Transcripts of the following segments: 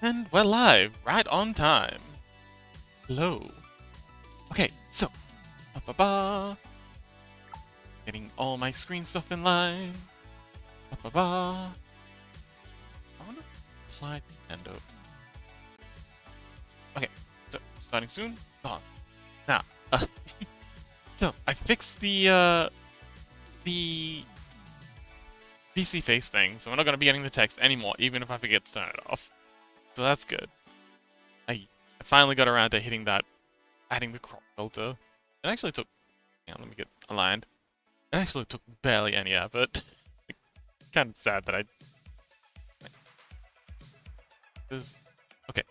And we're live, right on time. Hello. Okay, so, ba-ba-ba. Getting all my screen stuff in line. Ba-ba-ba. I want to apply Nintendo. Okay, so, starting soon. On. Now, so, I fixed the PC face thing, so we're not going to be getting the text anymore, even if I forget to turn it off. So that's good. I finally got around to hitting that, adding the crop filter. It actually took, hang on, let me get aligned. It actually took barely any effort. Kind of sad that I... Okay.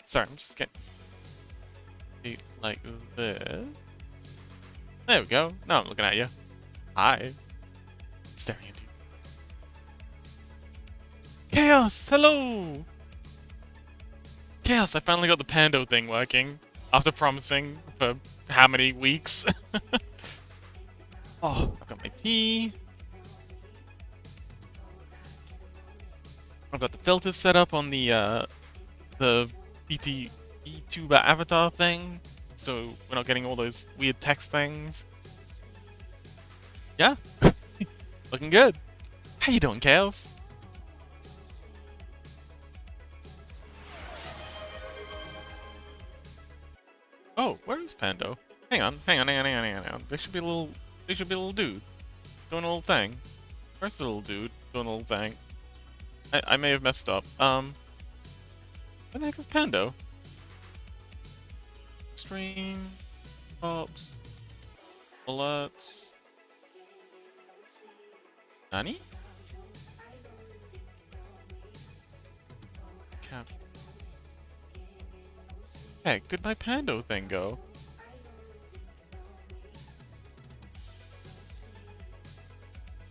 Sorry, I'm just getting... like this. There we go. Now I'm looking at you. Hi. Staring at you. Chaos! Hello! Chaos, I finally got the Pando thing working. After promising for how many weeks? Oh, I've got my tea. I've got the filters set up on the BT VTuber avatar thing, so we're not getting all those weird text things. Yeah, looking good. How you doing, Chaos? Oh, where is Pando? Hang on. There should be a little dude doing a little thing. Where's the little dude doing a little thing? I may have messed up. Where the heck is Pando? Stream, pops, alerts. Nani? Cap. Heck, did my Pando thing go?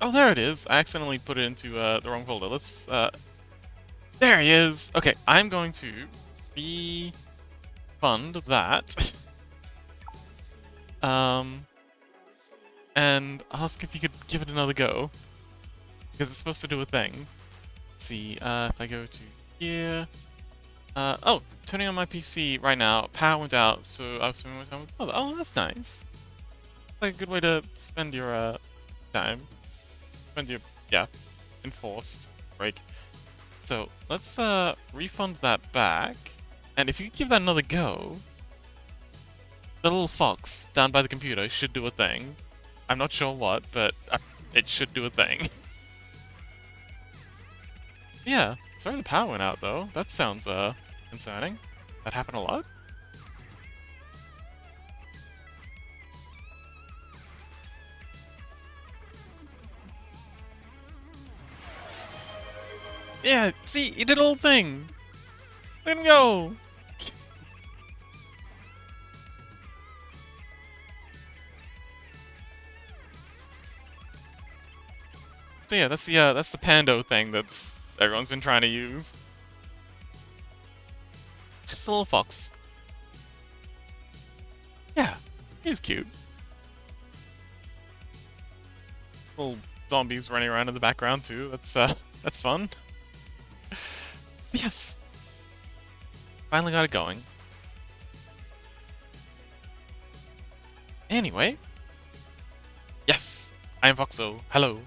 Oh, there it is. I accidentally put it into the wrong folder. Let's there he is. Okay, I'm going to refund that. And ask if you could give it another go. Because it's supposed to do a thing. Let's see, if I go to here. Oh, turning on my PC right now. Power went out, so I was spending my time with mother. Oh, that's nice. Like a good way to spend your time. Spend your, yeah, enforced break. So let's refund that back. And if you give that another go, the little fox down by the computer should do a thing. I'm not sure what, but it should do a thing. Yeah, sorry the power went out though. That sounds concerning. That happened a lot? Yeah, see, he did a little thing. Let him go. So yeah, that's the Pando thing that's everyone's been trying to use. It's just a little fox. Yeah, he's cute. Little zombies running around in the background too. That's fun. Yes. Finally got it going. Anyway. Yes. I am Foxo. Hello.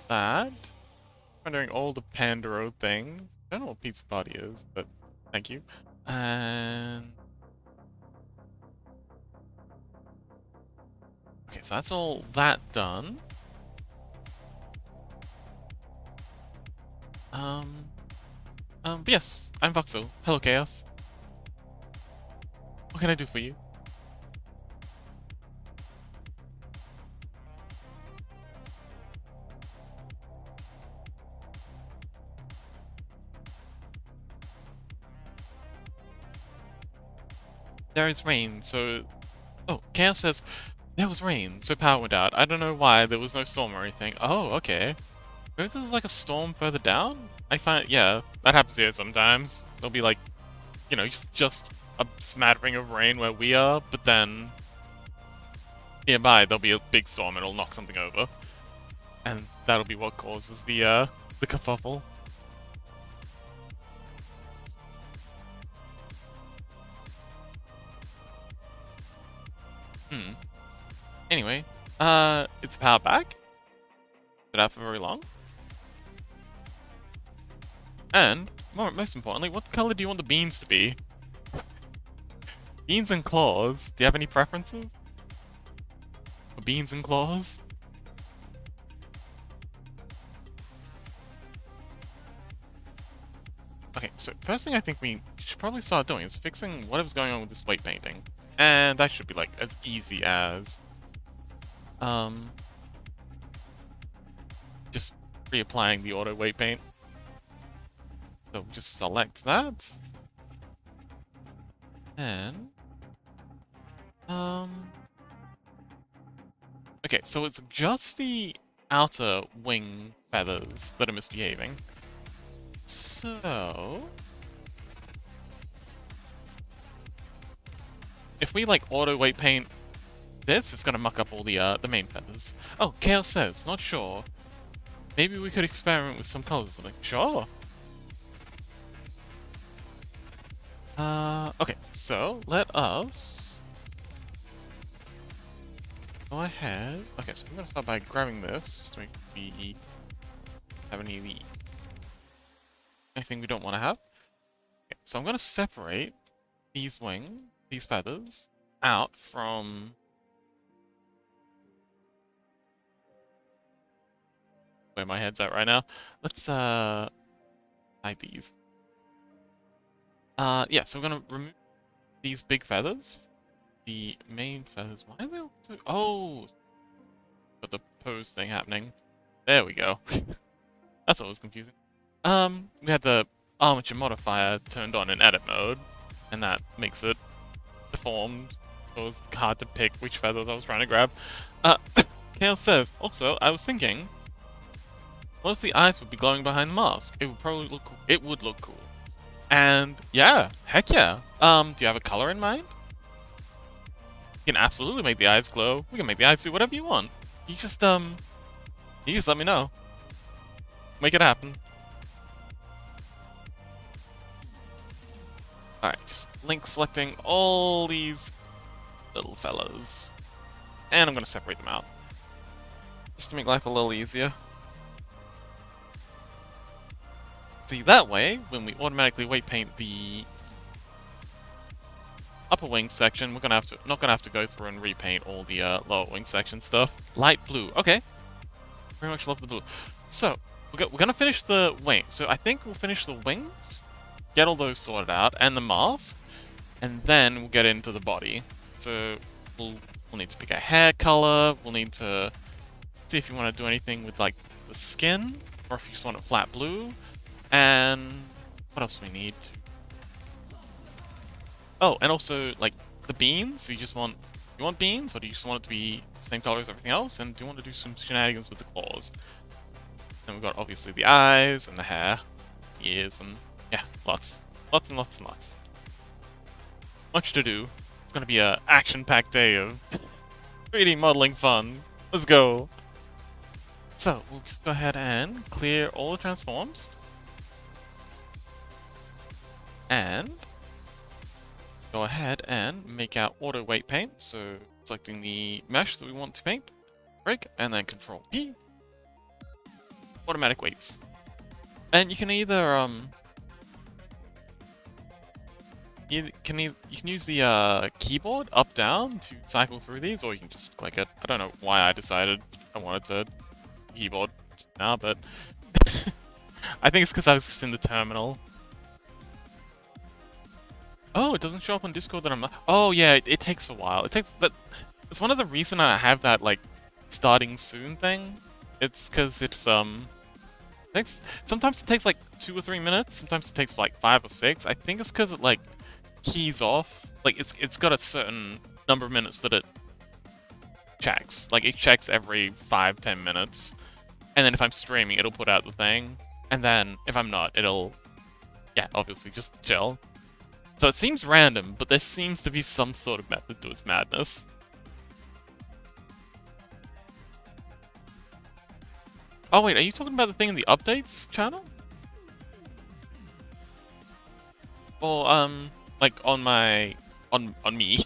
That. Wondering all the Pandoro things. I don't know what Pizza Party is, but thank you. And okay, so that's all that done. But yes, I'm Voxel. Hello, Chaos. What can I do for you? There is rain, so... Oh, Chaos says, There was rain, so power went out. I don't know why, there was no storm or anything. Oh, okay. Maybe there was like a storm further down? I find, yeah, that happens here sometimes. There'll be like, you know, just a smattering of rain where we are, but then nearby there'll be a big storm and it'll knock something over. And that'll be what causes the kerfuffle. Hmm. Anyway, it's power back. Been out for very long. And, most importantly, what color do you want the beans to be? Beans and claws. Do you have any preferences? For beans and claws? Okay, so first thing I think we should probably start doing is fixing whatever's going on with this weight painting. And that should be like as easy as just reapplying the auto weight paint. So we'll just select that. And okay, so it's just the outer wing feathers that are misbehaving. So if we like auto weight paint this, it's gonna muck up all the main feathers. Oh, Chaos says, not sure. Maybe we could experiment with some colors. I'm like, sure. Okay, so let us go ahead. Okay, so we're gonna start by grabbing this just to make we have anything we don't want to have. Okay, so I'm gonna separate these feathers out from where my head's at right now. Let's hide these. Yeah, so we're gonna remove these big feathers. The main feathers. Why are they all so... Oh! Got the pose thing happening. There we go. That's what was confusing. We had the armature modifier turned on in edit mode, and that makes it deformed. So it was hard to pick which feathers I was trying to grab. Kale says, also, I was thinking, what if the eyes would be glowing behind the mask? It would probably look cool. It would look cool. And yeah, heck yeah. Do you have a color in mind? You can absolutely make the eyes glow. We can make the eyes do whatever you want. You just let me know. Make it happen. Alright, just link selecting all these little fellas. And I'm gonna separate them out. Just to make life a little easier. See, that way, when we automatically weight paint the upper wing section, we're not gonna have to go through and repaint all the lower wing section stuff. Light blue, okay. Very much love the blue. So we're gonna finish the wing. So I think we'll finish the wings, get all those sorted out, and the mask, and then we'll get into the body. So we'll need to pick a hair color. We'll need to see if you want to do anything with like the skin, or if you just want it flat blue. And what else do we need? Oh, and also like the beans. You want beans, or do you just want it to be the same color as everything else? And do you want to do some shenanigans with the claws? And we've got obviously the eyes and the hair, ears, and yeah, lots and lots. Much to do. It's gonna be a action-packed day of 3D modeling fun. Let's go. So we'll just go ahead and clear all the transforms. And go ahead and make our auto weight paint. So selecting the mesh that we want to paint, break, and then Control P. Automatic weights. And you can either you can use the keyboard up down to cycle through these, or you can just click it. I don't know why I decided I wanted to keyboard now, but I think it's because I was just in the terminal. Oh, it doesn't show up on Discord that I'm not. Oh yeah, it takes a while. It takes that. It's one of the reasons I have that like starting soon thing. It's because sometimes it takes like 2 or 3 minutes. Sometimes it takes like 5 or 6. I think it's because it like keys off. Like it's got a certain number of minutes that it checks. Like, it checks every 5-10 minutes. And then if I'm streaming, it'll put out the thing. And then, if I'm not, it'll, yeah, obviously just chill. So it seems random, but there seems to be some sort of method to its madness. Oh wait, are you talking about the thing in the updates channel? Or, like on my... on me.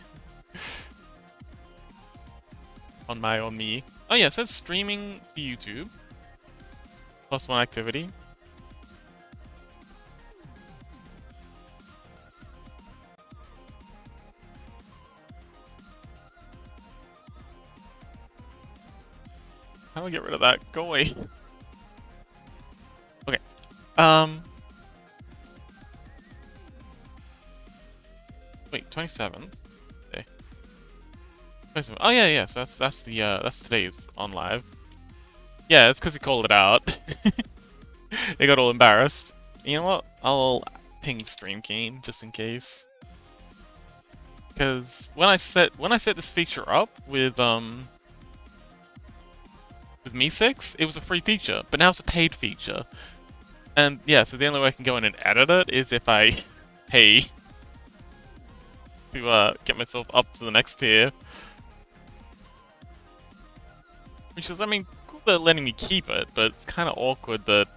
on me. Oh yeah, it says streaming to YouTube. +1 activity. How do I get rid of that? Go away. Okay. Wait, 27th? Okay. 27th. Oh yeah, yeah, so that's today's on live. Yeah, it's because he called it out. They got all embarrassed. You know what? I'll ping Stream Keen just in case. Because when I set this feature up with Me6, it was a free feature, but now it's a paid feature. And yeah, so the only way I can go in and edit it is if I pay to get myself up to the next tier. Which is, I mean, cool they're letting me keep it, but it's kind of awkward that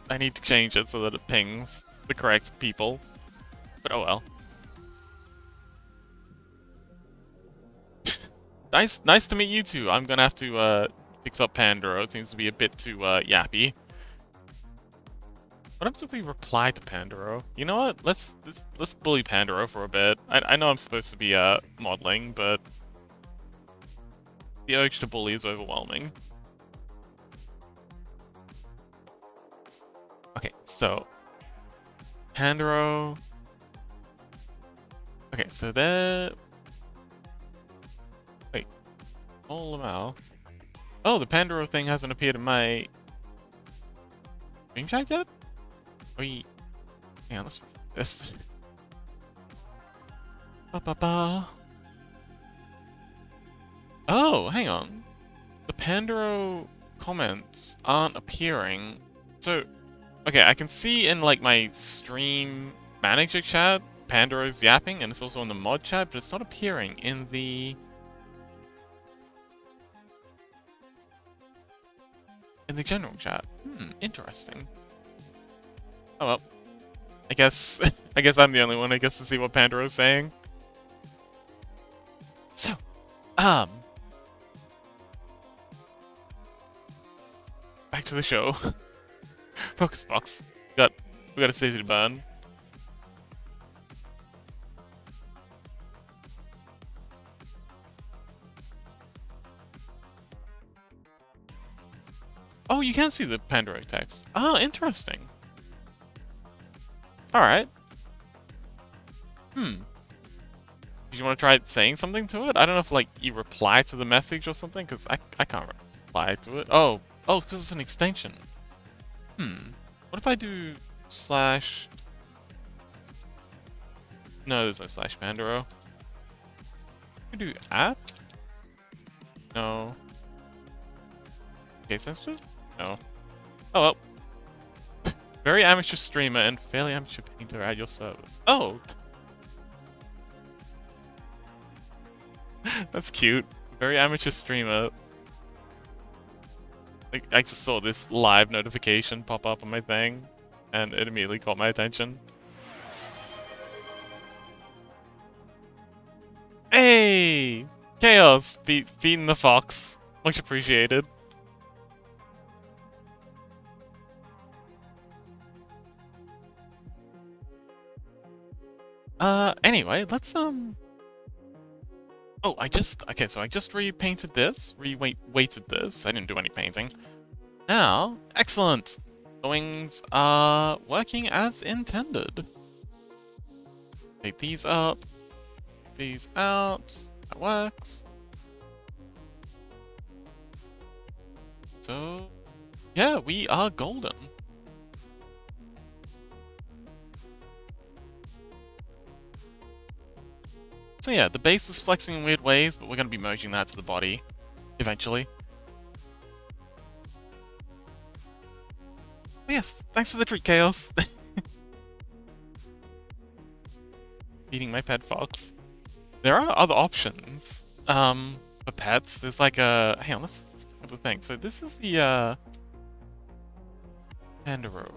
I need to change it so that it pings the correct people. But oh well. Nice to meet you two. I'm gonna have to fix up Pandoro. It seems to be a bit too yappy. What happens if we reply to Pandoro? You know what? Let's bully Pandoro for a bit. I know I'm supposed to be modeling, but the urge to bully is overwhelming. Okay, so Pandoro. Okay, so there. Wait, all Lamal. Oh, the Pandoro thing hasn't appeared in my stream chat yet. Hang on, let's read this. Ba-ba-ba. Oh, hang on. The Pandoro comments aren't appearing. So, okay, I can see in like my stream manager chat, Pandoro's yapping, and it's also in the mod chat, but it's not appearing in the general chat. Interesting. Oh well. I guess I'm the only one I guess to see what Pandoro's saying. So, back to the show. Focus box. We got a city to burn. Oh, you can see the Pandoro text. Oh, interesting. Alright. Did you want to try saying something to it? I don't know if, like, you reply to the message or something, because I can't reply to it. Oh, because it's an extension. What if I do slash... No, there's no slash Pandoro. Can we do app? No. Case sensitive? No. Oh well. Very amateur streamer and fairly amateur painter at your service. Oh! That's cute. Very amateur streamer. Like, I just saw this live notification pop up on my thing, and it immediately caught my attention. Hey! Chaos! Feeding the fox. Much appreciated. Anyway, let's, Oh, okay, so I just repainted this, weighted this. I didn't do any painting. Now, excellent! The wings are working as intended. Take these up, these out, that works. So, yeah, we are golden. So yeah, the base is flexing in weird ways, but we're going to be merging that to the body eventually. But yes, thanks for the treat, Chaos. Feeding my pet fox. There are other options for pets. There's like a... Hang on, let's pick up the thing. So this is the Pandaro.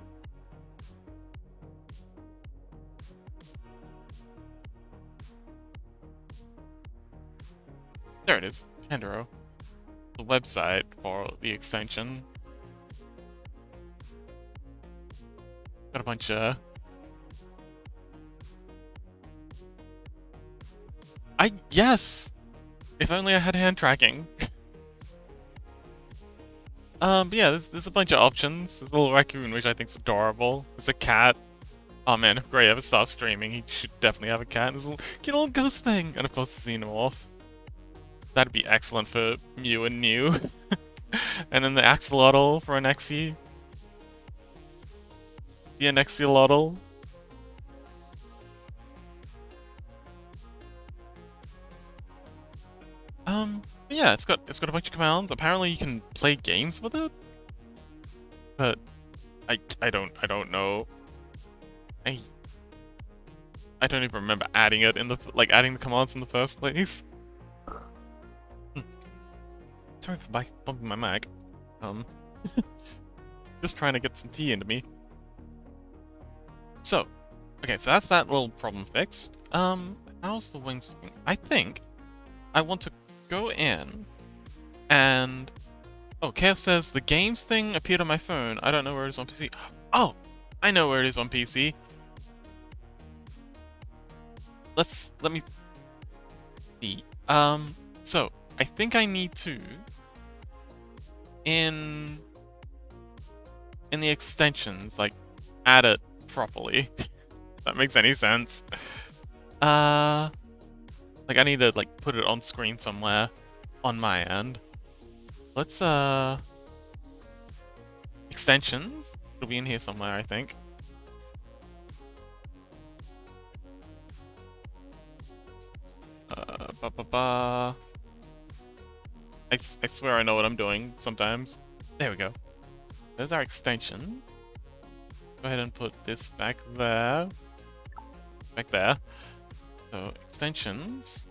There it is, Pandaro. The website for the extension. Got a bunch of... Yes! If only I had hand tracking. But yeah, there's a bunch of options. There's a little raccoon, which I think's adorable. There's a cat. Oh man, if Gray ever starts streaming, he should definitely have a cat. There's a little, cute little ghost thing! And of course the Xenomorph. That'd be excellent for Mew and New. And then the Axolotl for Anexi. The Anexiolotl. Yeah, it's got a bunch of commands. Apparently you can play games with it. But I don't know. I don't even remember adding it in the adding the commands in the first place. Sorry for bumping my mic. Just trying to get some tea into me. So, okay, so that's that little problem fixed. How's the wings looking? I think I want to go in and... Oh, Chaos says, the games thing appeared on my phone. I don't know where it is on PC. Oh! I know where it is on PC. Let me see. So, I think I need to... In the extensions, add it properly. If that makes any sense. I need to, put it on screen somewhere on my end. Let's, extensions. It'll be in here somewhere, I think. I swear I know what I'm doing sometimes. There we go. There's our extension. Go ahead and put this back there. Back there. So, extensions.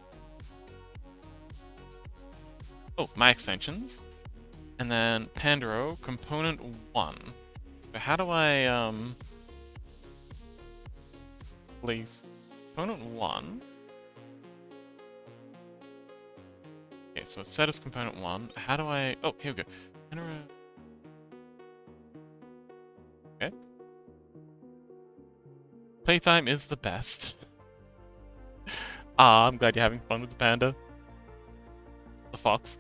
Oh, my extensions. And then Pandaro, component 1. So how do I, place component 1? Okay, so it's set as component 1. How do I... Oh, here we go. Pandaro... Okay. Playtime is the best. I'm glad you're having fun with the panda. The fox.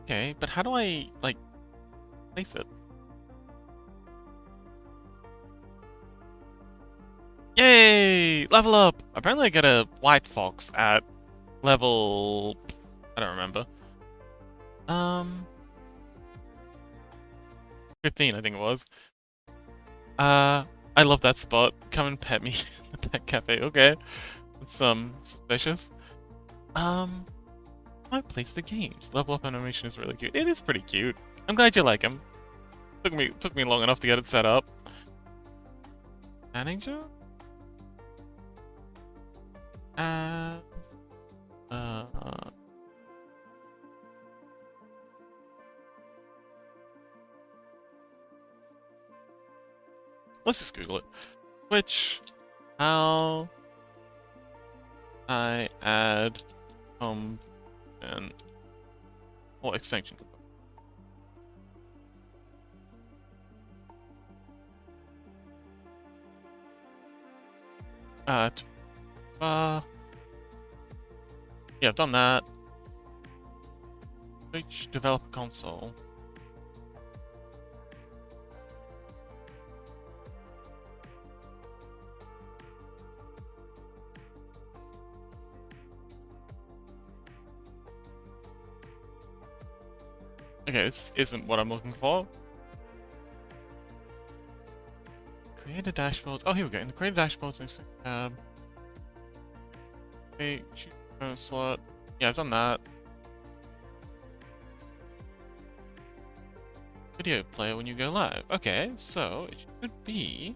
Okay, but how do I, place it? Yay! Level up! Apparently I get a white fox at level... I don't remember. 15, I think it was. I love that spot. Come and pet me in the pet cafe. Okay. It's, suspicious. I place the games. Level up animation is really cute. It is pretty cute. I'm glad you like him. Took me long enough to get it set up. Manager? Let's just Google it. Which, how I add and extension. Yeah, I've done that. Which developer console? Okay, this isn't what I'm looking for. Create a dashboard. Oh, here we go. In the create a dashboard, next tab. Okay, choose a slot. Yeah, I've done that. Video player when you go live. Okay, so it should be.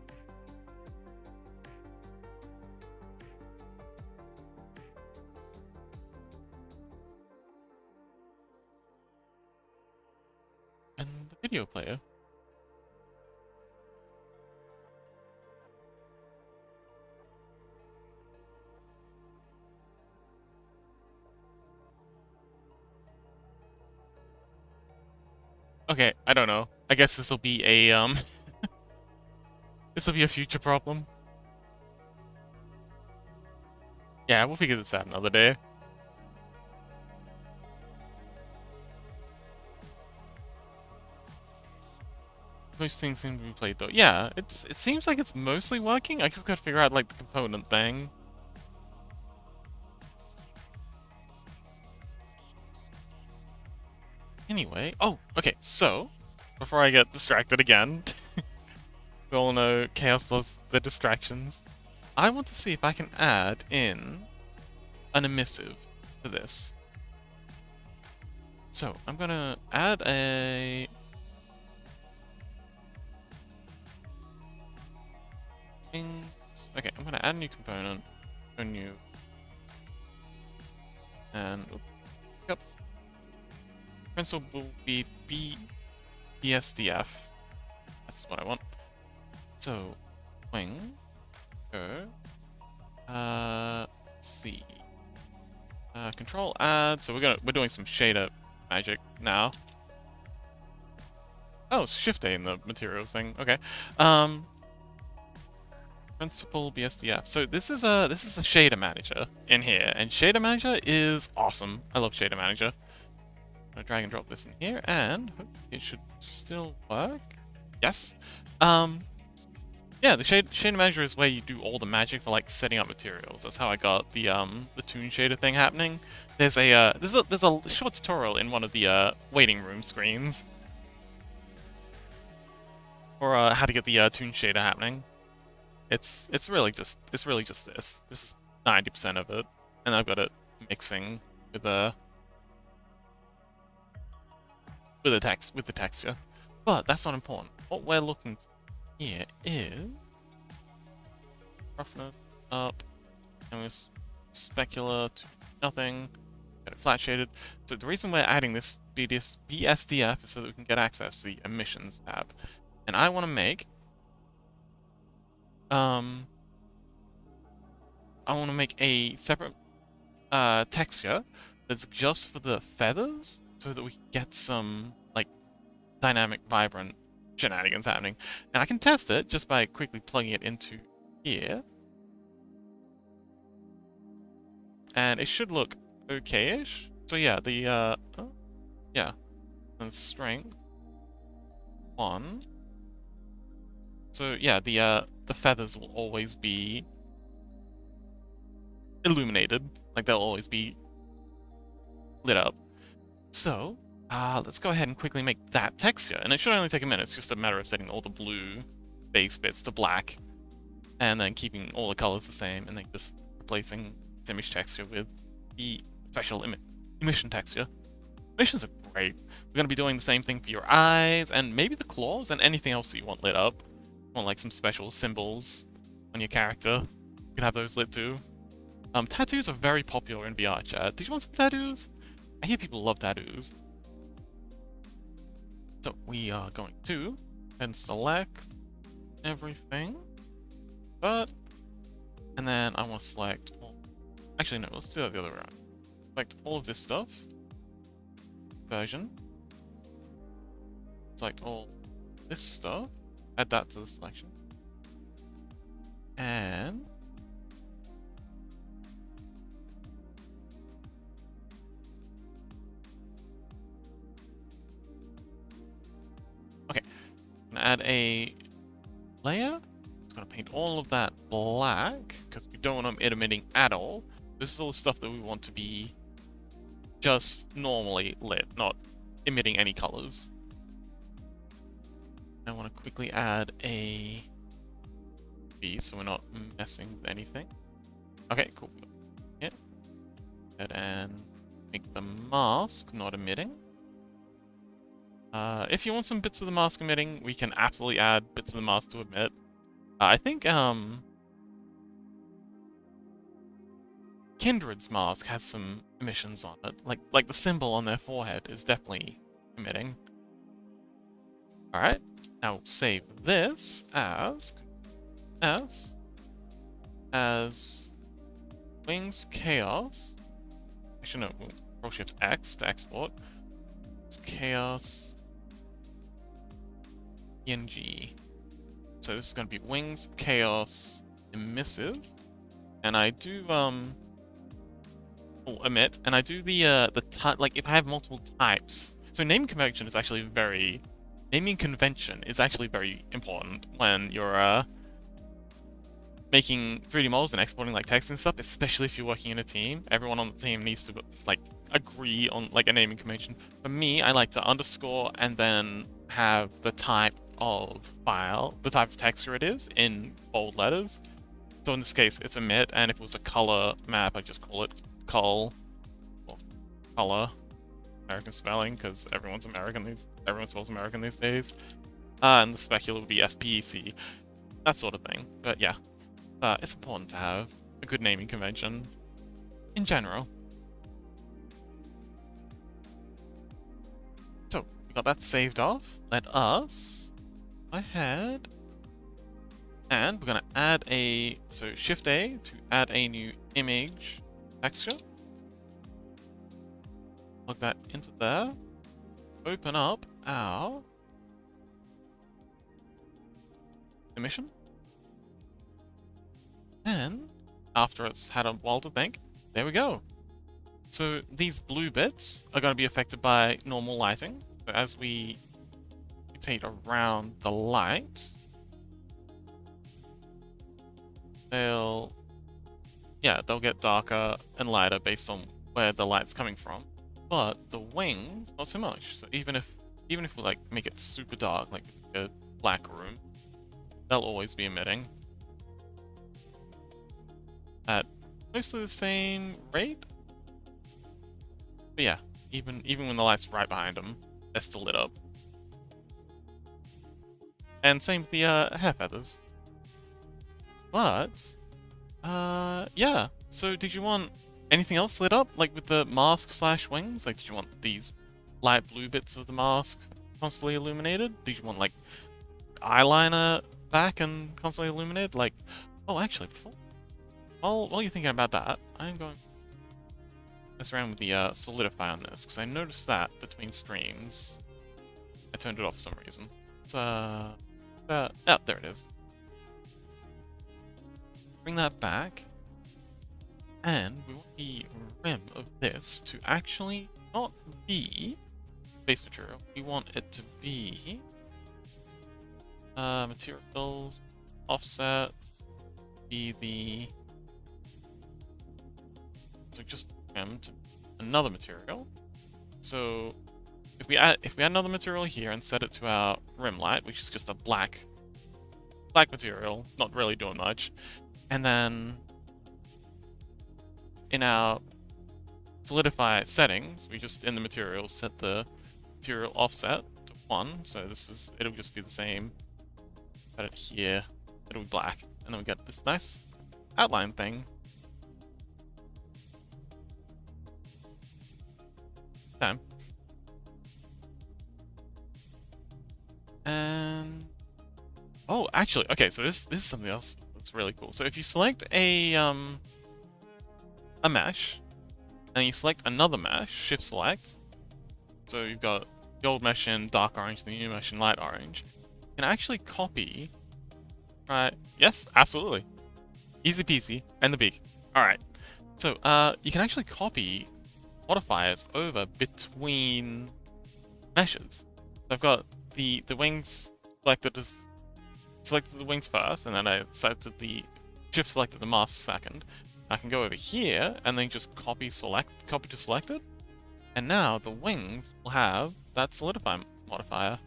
And the video player. Okay, I don't know. I guess this will be a this will be a future problem. Yeah, we'll figure this out another day. Most things seem to be played though. Yeah, it seems like it's mostly working. I just gotta figure out like the component thing. Anyway, oh, okay, so before I get distracted again, we all know Chaos loves the distractions. I want to see if I can add in an emissive to this. So I'm gonna add a okay, I'm gonna add a new component, a new, and yep, principal will be BSDF. That's what I want. So wing, go. Let's see. Control add. So we're doing some shader magic now. Oh, it's Shift A in the materials thing. Okay. Principal BSDF. So this is a shader manager in here, and shader manager is awesome. I love shader manager. I'm gonna drag and drop this in here, and it should still work. Yes. Yeah, the shader manager is where you do all the magic for like setting up materials. That's how I got the toon shader thing happening. There's a short tutorial in one of the waiting room screens for how to get the toon shader happening. It's really just this. This is 90% of it, and I've got it mixing with the texture. But that's not important. What we're looking for here is roughness up, and with specular to nothing, get it flat shaded. So the reason we're adding this BSDF is so that we can get access to the emissions tab, and I want to make I want to make a separate texture that's just for the feathers, so that we can get some like dynamic, vibrant shenanigans happening. And I can test it just by quickly plugging it into here. And it should look okay-ish. So yeah, the and strength 1. So yeah, the feathers will always be illuminated, like they'll always be lit up. So let's go ahead and quickly make that texture, and it should only take a minute. It's just a matter of setting all the blue base bits to black, and then keeping all the colors the same, and then just replacing this image texture with the special emission texture. Emissions are great. We're going to be doing the same thing for your eyes, and maybe the claws, and anything else that you want lit up. You want like some special symbols on your character. You can have those lit too. Tattoos are very popular in VR chat. Did you want some tattoos? I hear people love tattoos. So we are going to and select everything, and then I want to select actually no, let's do that the other way around. Select all of this stuff, version, select all this stuff, add that to the selection, and okay, I'm gonna add a layer. It's gonna paint all of that black because we don't want it emitting at all. This is all the stuff that we want to be just normally lit, not emitting any colors. I want to quickly add a be, so we're not messing with anything. Okay, cool. Yeah. Go ahead and make the mask not emitting. If you want some bits of the mask emitting, we can absolutely add bits of the mask to emit. I think Kindred's mask has some emissions on it. Like the symbol on their forehead is definitely emitting. Alright, now we'll save this as Wings Chaos. Actually, no, we'll Control Shift X to export. It's Chaos PNG. So this is going to be Wings Chaos Emissive, and I do emit, and I do the type, like if I have multiple types. So naming convention is actually very important when you're making 3D models and exporting like text and stuff, especially if you're working in a team. Everyone on the team needs to like agree on like a naming convention. For me, I like to underscore and then have the type of file, the type of texture it is in bold letters. So in this case, it's emit, and if it was a color map, I just call it col, or color, American spelling, because everyone spells American these days. And the specular would be SPEC, that sort of thing. But yeah, it's important to have a good naming convention in general. So we got that saved off. Let us go ahead, and we're gonna add so Shift A to add a new image texture. Plug that into there. Open up our emission. And after it's had a while to think, there we go. So these blue bits are going to be affected by normal lighting. So as we rotate around the light, they'll get darker and lighter based on where the light's coming from. But the wings, not so much. So even if we like make it super dark, like a black room, they'll always be emitting at mostly the same rate. But yeah, even when the light's right behind them, they're still lit up. And same with the hair feathers. But yeah. So did you want anything else lit up, like with the mask / wings? Like, did you want these light blue bits of the mask constantly illuminated? Did you want like eyeliner back and constantly illuminated? Like, oh, actually, while you're thinking about that, I'm going to mess around with the solidify on this, because I noticed that between streams, I turned it off for some reason. So, oh, there it is. Bring that back. And we want the rim of this to actually not be base material. We want it to be materials, offset, so just rim to another material. So if we add another material here and set it to our rim light, which is just a black material, not really doing much, and then in our solidify settings, we just in the materials set the material offset to 1. So it'll just be the same. Put it here. It'll be black, and then we get this nice outline thing. Time. And oh, actually, okay. So this is something else that's really cool. So if you select a mesh, and you select another mesh, shift select. So you've got the old mesh in dark orange, the new mesh in light orange. You can actually copy, right? Yes, absolutely. Easy peasy, and the beak. Alright. So you can actually copy modifiers over between meshes. So I've got the wings selected the wings first, and then I selected shift selected the mask second. I can go over here and then just copy to selected, and now the wings will have that solidify modifier.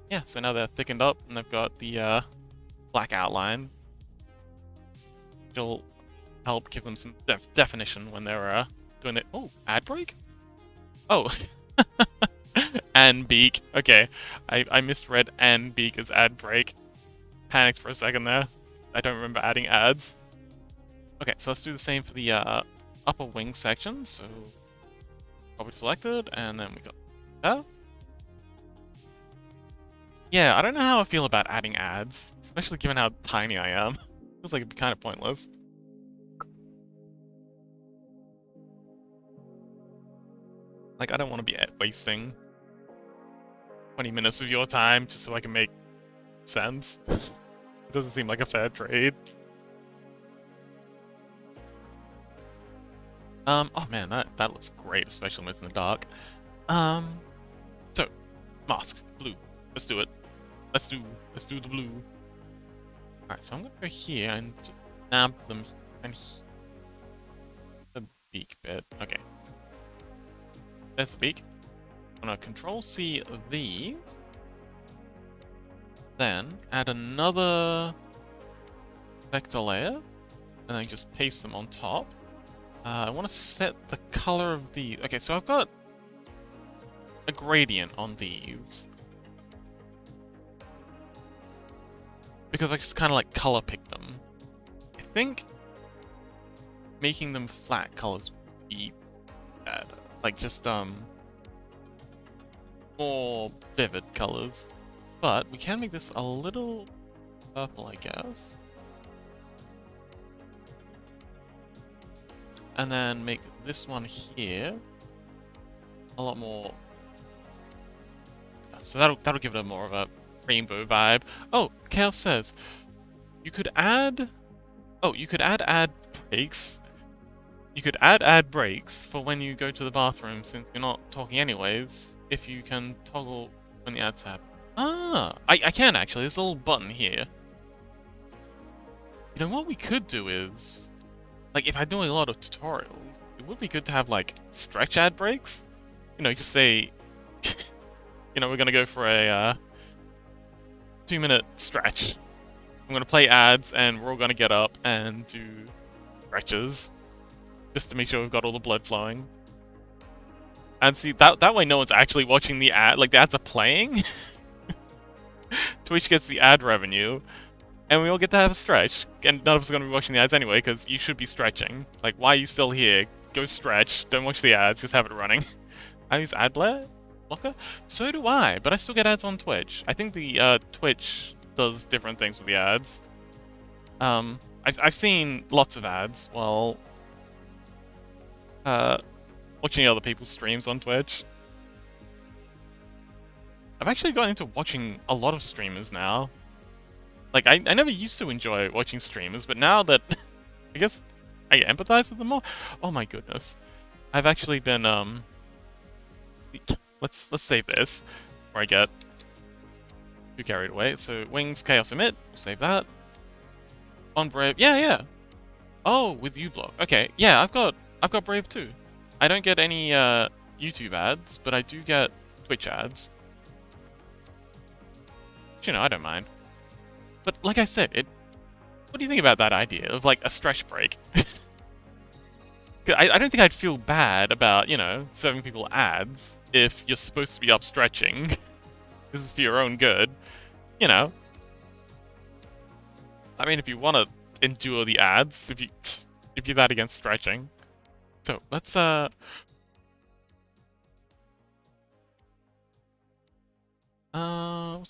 Yeah, so now they're thickened up and they've got the black outline. it'll help give them some definition when they're doing it. Oh, ad break? Oh. And beak. Okay. I misread and beak as ad break. Panicked for a second there. I don't remember adding ads. Okay, so let's do the same for the upper wing section. So probably selected, and then we got that. Yeah, I don't know how I feel about adding ads, especially given how tiny I am. Feels like it'd be kind of pointless. Like, I don't want to be wasting 20 minutes of your time just so I can make sense. It doesn't seem like a fair trade. Oh man, that looks great, especially when it's in the dark. So, mask, blue. Let's do it. Let's do the blue. Alright, so I'm gonna go here and just nab them and the beak bit. Okay. There's the beak. I'm gonna Control C these. Then add another vector layer, and then just paste them on top. I want to set the color of the. Okay, so I've got a gradient on these because I just kind of like color pick them. I think making them flat colors would be better, like just more vivid colors. But we can make this a little purple, I guess. And then make this one here a lot more. So that'll give it a more of a rainbow vibe. Oh, Chaos says you could add. Oh, you could add ad breaks. You could add ad breaks for when you go to the bathroom, since you're not talking anyways. If you can toggle when the ads happen. Ah, I can actually. There's a little button here. You know what we could do is, like, if I'm doing a lot of tutorials, it would be good to have like stretch ad breaks. You know, just say, you know, we're gonna go for a 2-minute stretch. I'm gonna play ads, and we're all gonna get up and do stretches, just to make sure we've got all the blood flowing. And see, that way no one's actually watching the ad, like the ads are playing. Twitch gets the ad revenue, and we all get to have a stretch. And none of us are going to be watching the ads anyway, because you should be stretching. Like, why are you still here? Go stretch. Don't watch the ads. Just have it running. I use ad blocker? So do I, but I still get ads on Twitch. I think the Twitch does different things with the ads. I've seen lots of ads while watching other people's streams on Twitch. I've actually gotten into watching a lot of streamers now. Like, I never used to enjoy watching streamers, but now that I guess I empathize with them more. Oh my goodness. I've actually been let's save this before I get too carried away. So Wings, Chaos Emit, save that. On Brave, yeah. Oh, with uBlock. Okay, yeah, I've got Brave too. I don't get any YouTube ads, but I do get Twitch ads. But, you know, I don't mind. But like I said, what do you think about that idea of like a stretch break? I don't think I'd feel bad about, you know, serving people ads if you're supposed to be up stretching. This is for your own good, you know. I mean, if you want to endure the ads, if you're that against stretching. So let's what's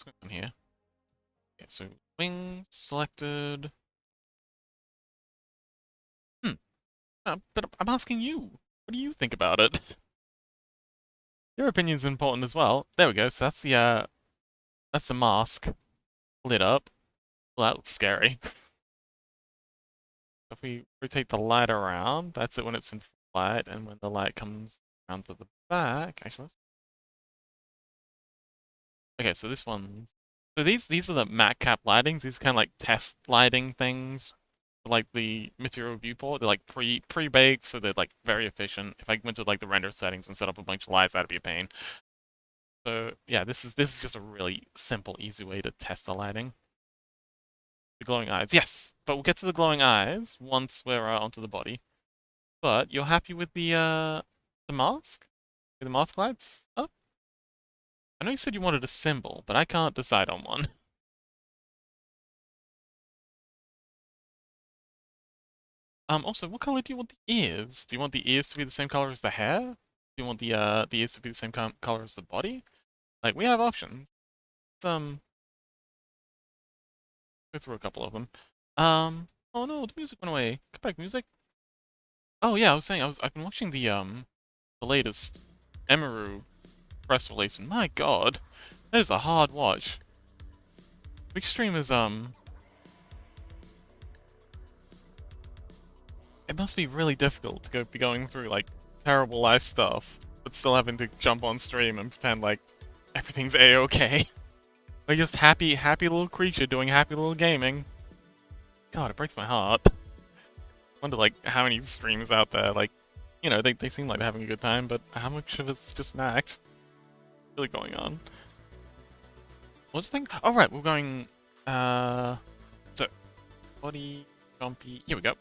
going on here? Okay, so wings selected. But I'm asking you. What do you think about it? Your opinion's important as well. There we go. So that's the mask lit up. Well, that looks scary. If we rotate the light around, that's it when it's in light, and when the light comes around to the back, actually. Okay, so this one. So these are the matte cap lightings. These kind of like test lighting things. Like the material viewport, they're like pre-baked, so they're like very efficient. If I went to like the render settings and set up a bunch of lights, that'd be a pain. So yeah, this is just a really simple, easy way to test the lighting. The glowing eyes. Yes, but we'll get to the glowing eyes once we're onto the body. But you're happy with the mask? With the mask lights up? I know you said you wanted a symbol, but I can't decide on one. Also, what color do you want the ears? Do you want the ears to be the same color as the hair? Do you want the ears to be the same color as the body? Like, we have options. Let's, go through a couple of them. Oh no, the music went away. Come back, music. Oh yeah, I was saying, I've been watching the latest Emeru press release, and my god, that is a hard watch. Big Stream is, it must be really difficult to be going through, like, terrible life stuff, but still having to jump on stream and pretend like everything's a-okay. Like, just happy little creature doing happy little gaming. God, it breaks my heart. Wonder, like, how many streams out there, like, you know, they seem like they're having a good time, but how much of it's just an act? Really going on. What's the thing? Oh, right, we're going, so, body, jumpy, here we go.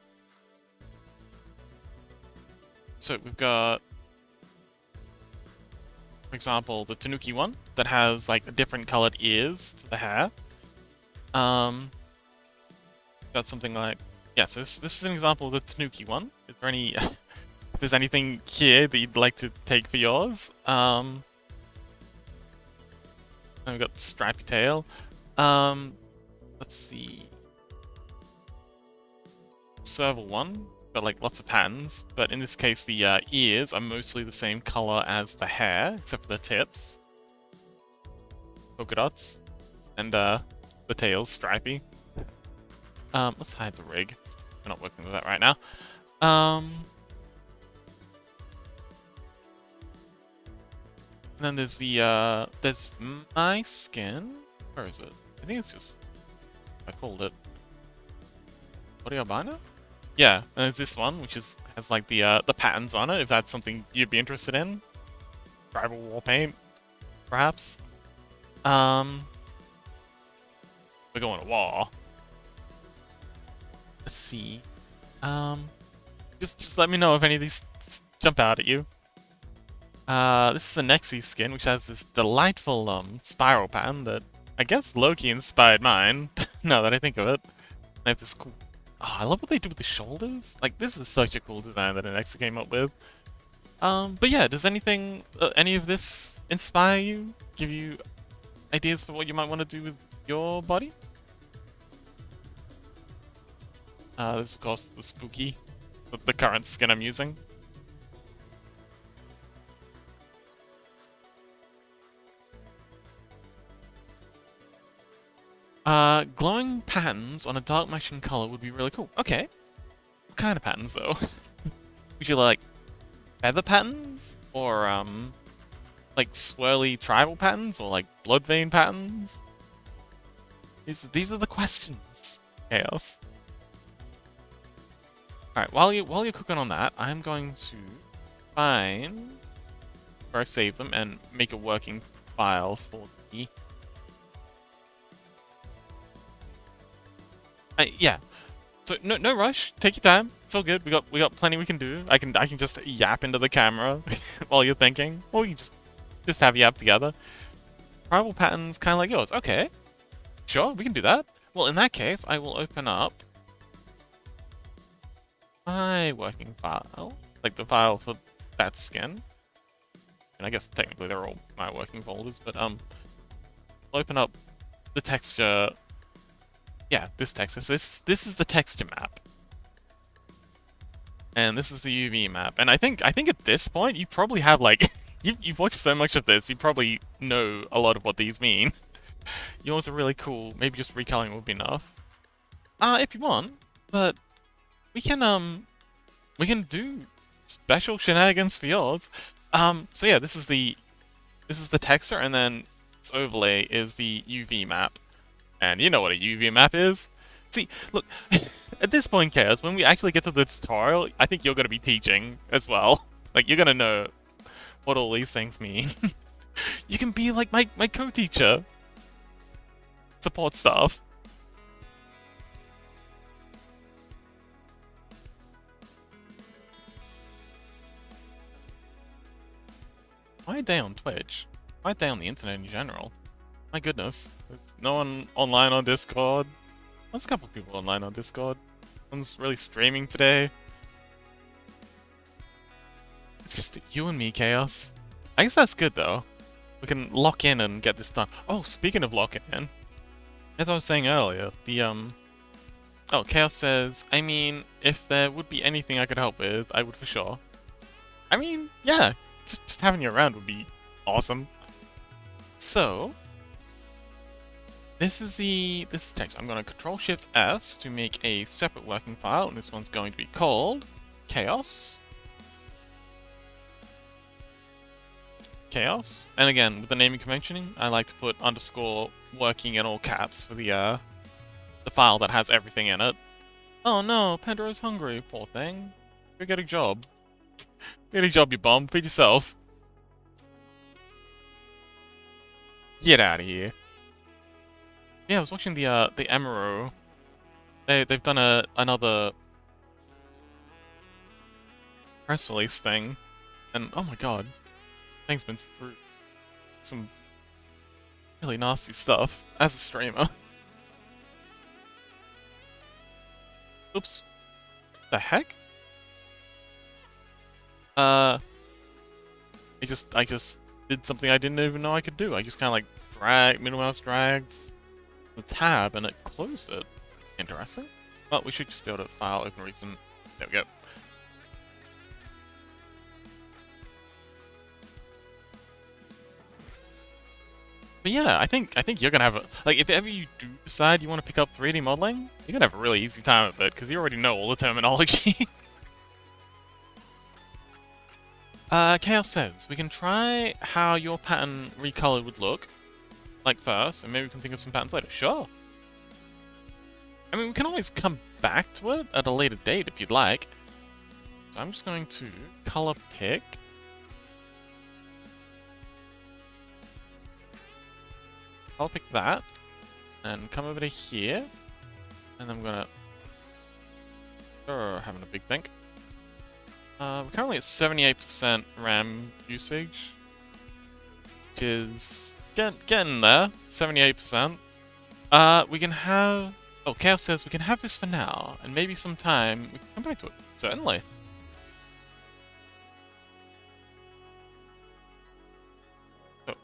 So we've got, for example, the Tanuki one that has like different colored ears to the hair. Got something like, yeah. So this is an example of the Tanuki one. Is there any, if there's anything here that you'd like to take for yours? And we've got the stripy tail. Let's see. Serval one. Got like lots of patterns, but in this case the ears are mostly the same color as the hair, except for the tips. Polka dots. And the tail's stripy. Let's hide the rig. We're not working with that right now. And then there's there's my skin. Where is it? I think it's just, I called it Body Albino? Yeah, and there's this one, which has like the patterns on it, if that's something you'd be interested in. Tribal war paint, perhaps. We're going to war. Let's see. Just let me know if any of these jump out at you. This is a Nexi skin, which has this delightful spiral pattern that I guess Loki inspired mine. Now that I think of it, they have this cool. Oh, I love what they do with the shoulders. Like, this is such a cool design that Anexa came up with. But yeah, does anything, any of this inspire you? Give you ideas for what you might want to do with your body? This is, of course, the spooky, the current skin I'm using. Glowing patterns on a dark matching color would be really cool. Okay. What kind of patterns, though? Would you like feather patterns? Or, like swirly tribal patterns? Or like blood vein patterns? These are the questions, Chaos. Alright, while you're cooking on that, I'm going to find where I save them and make a working file for the... yeah. So no rush. Take your time. It's all good. We got plenty we can do. I can just yap into the camera while you're thinking, or you can just have yap together. Tribal patterns, kind of like yours. Okay, sure, we can do that. Well, in that case, I will open up my working file, like the file for that skin. And I guess technically they're all my working folders, but I'll open up the texture. Yeah, this texture. So this is the texture map. And this is the UV map. And I think at this point you probably have like you've watched so much of this, you probably know a lot of what these mean. Yours are really cool. Maybe just recoloring would be enough. If you want, but we can do special shenanigans for yours. So yeah, this is the texture, and then this overlay is the UV map. And you know what a UV map is? See, look, at this point, Chaos, when we actually get to the tutorial, I think you're going to be teaching as well. Like, you're going to know what all these things mean. You can be like my co-teacher. Support staff. Why a day on Twitch? Why a day on the internet in general? My goodness. There's no one online on Discord. There's a couple people online on Discord. No one's really streaming today. It's just you and me, Chaos. I guess that's good though. We can lock in and get this done. Oh, speaking of locking in, as I was saying earlier, the oh, Chaos says, I mean, if there would be anything I could help with, I would for sure. I mean, yeah, just having you around would be awesome. So, this is text. I'm going to Control-Shift-S to make a separate working file, and this one's going to be called Chaos. Chaos. And again, with the naming conventioning, I like to put underscore working in all caps for the file that has everything in it. Oh no, Pandaro's hungry, poor thing. Go get a job. Get a job, you bum. Feed yourself. Get out of here. Yeah, I was watching the Amaro. They've done another press release thing, and oh my god, thing's been through some really nasty stuff as a streamer. Oops. The heck? I just did something I didn't even know I could do. I just kind of like middle mouse dragged the tab and it closed it. Interesting. Well, we should just be able to file open recent. There we go. But yeah, I think you're gonna have a, like, if ever you do decide you want to pick up 3D modeling, you're gonna have a really easy time with it because you already know all the terminology. Chaos says, we can try how your pattern recolored would look, like first, and maybe we can think of some patterns later. Sure. I mean, we can always come back to it at a later date if you'd like. So I'm just going to color pick. I'll pick that, and come over to here, and I'm gonna having a big think. We're currently at 78% RAM usage, which is getting there. 78%. We can have. Oh, Chaos says we can have this for now, and maybe sometime we can come back to it. Certainly. So,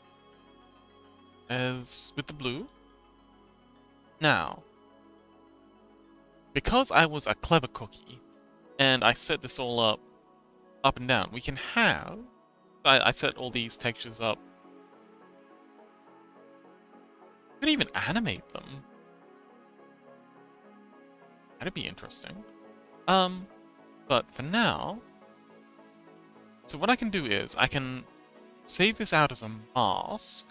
as with the blue. Now, because I was a clever cookie, and I set this all up and down, we can have... I set all these textures up. We can even animate them. That'd be interesting. But for now... So what I can do is, I can save this out as a mask,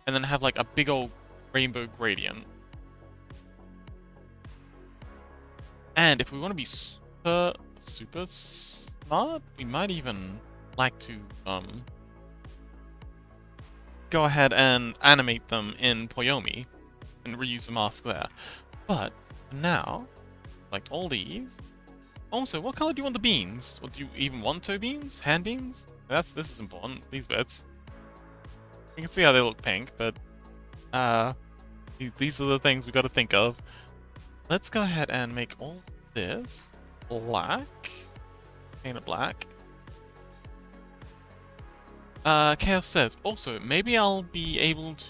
and then have like a big old rainbow gradient. And if we want to be super smart, we might even like to go ahead and animate them in Poyomi and reuse the mask there. But for now, like all these. Also, what color do you want the beans? What, do you even want toe beans? Hand beans? This is important. These bits. You can see how they look pink, but these are the things we got to think of. Let's go ahead and make all this black. Paint it black. Chaos says, also, maybe I'll be able to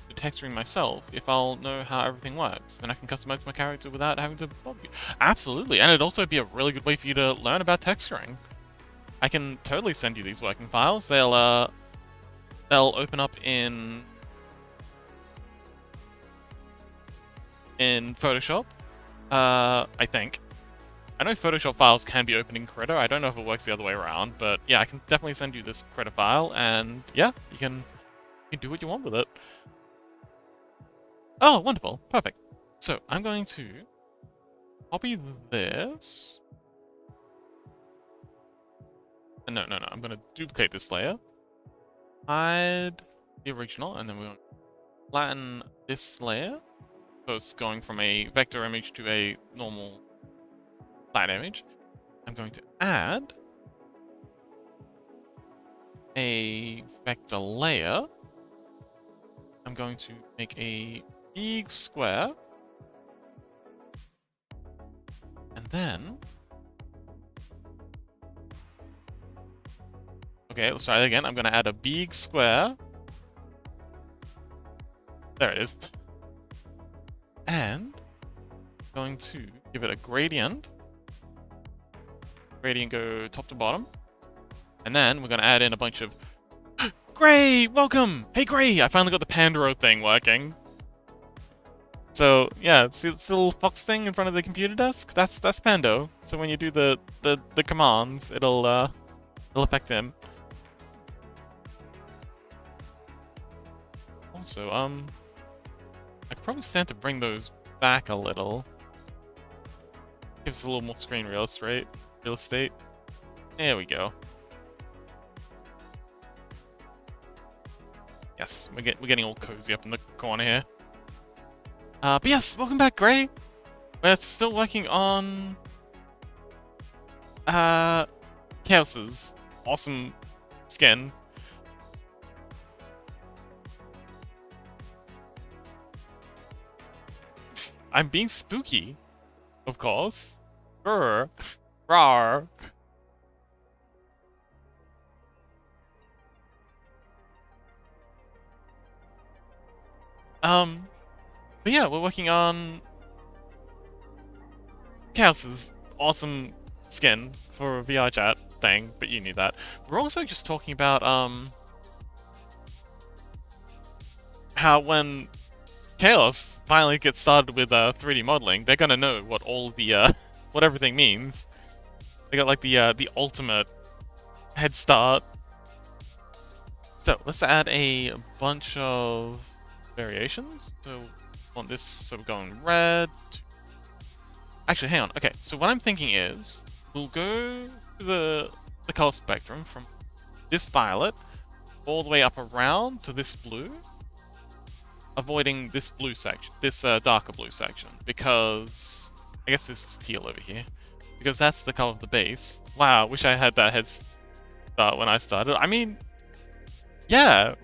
do texturing myself if I'll know how everything works. Then I can customize my character without having to bother you. Absolutely, and it'd also be a really good way for you to learn about texturing. I can totally send you these working files. They'll open up in Photoshop, I think. I know Photoshop files can be opened in Krita. I don't know if it works the other way around, but yeah, I can definitely send you this Krita file, and yeah, you can do what you want with it. Oh, wonderful. Perfect. So, I'm going to copy this. No, I'm going to duplicate this layer. Hide the original, and then we're going to flatten this layer. So it's going from a vector image to a normal flat image. I'm going to add a vector layer. I'm going to make a big square. And then... Okay, let's try it again. I'm going to add a big square. There it is. And I'm going to give it a gradient. Gradient go top to bottom. And then we're going to add in a bunch of... Gray! Welcome! Hey, Gray! I finally got the Pandoro thing working. So, yeah, see this little fox thing in front of the computer desk? That's Pando. So when you do the commands, it'll affect him. Also, I could probably stand to bring those back a little. Gives us a little more screen real estate. There we go. Yes, we're getting all cozy up in the corner here. But yes, welcome back, Gray. We're still working on Chaos's awesome skin. I'm being spooky, of course. Rawr. But yeah, we're working on Chaos's awesome skin for a VR chat thing, but you knew that. We're also just talking about, how when Chaos finally gets started with 3D modeling, they're gonna know what all the what everything means. They got like the ultimate head start. So let's add a bunch of variations. So want this sort of going red. Actually, hang on. Okay, so what I'm thinking is we'll go to the color spectrum from this violet all the way up around to this blue, avoiding this blue section, this darker blue section, because I guess this is teal over here, because that's the color of the base. Wow, wish I had that head start when I started. I mean, yeah,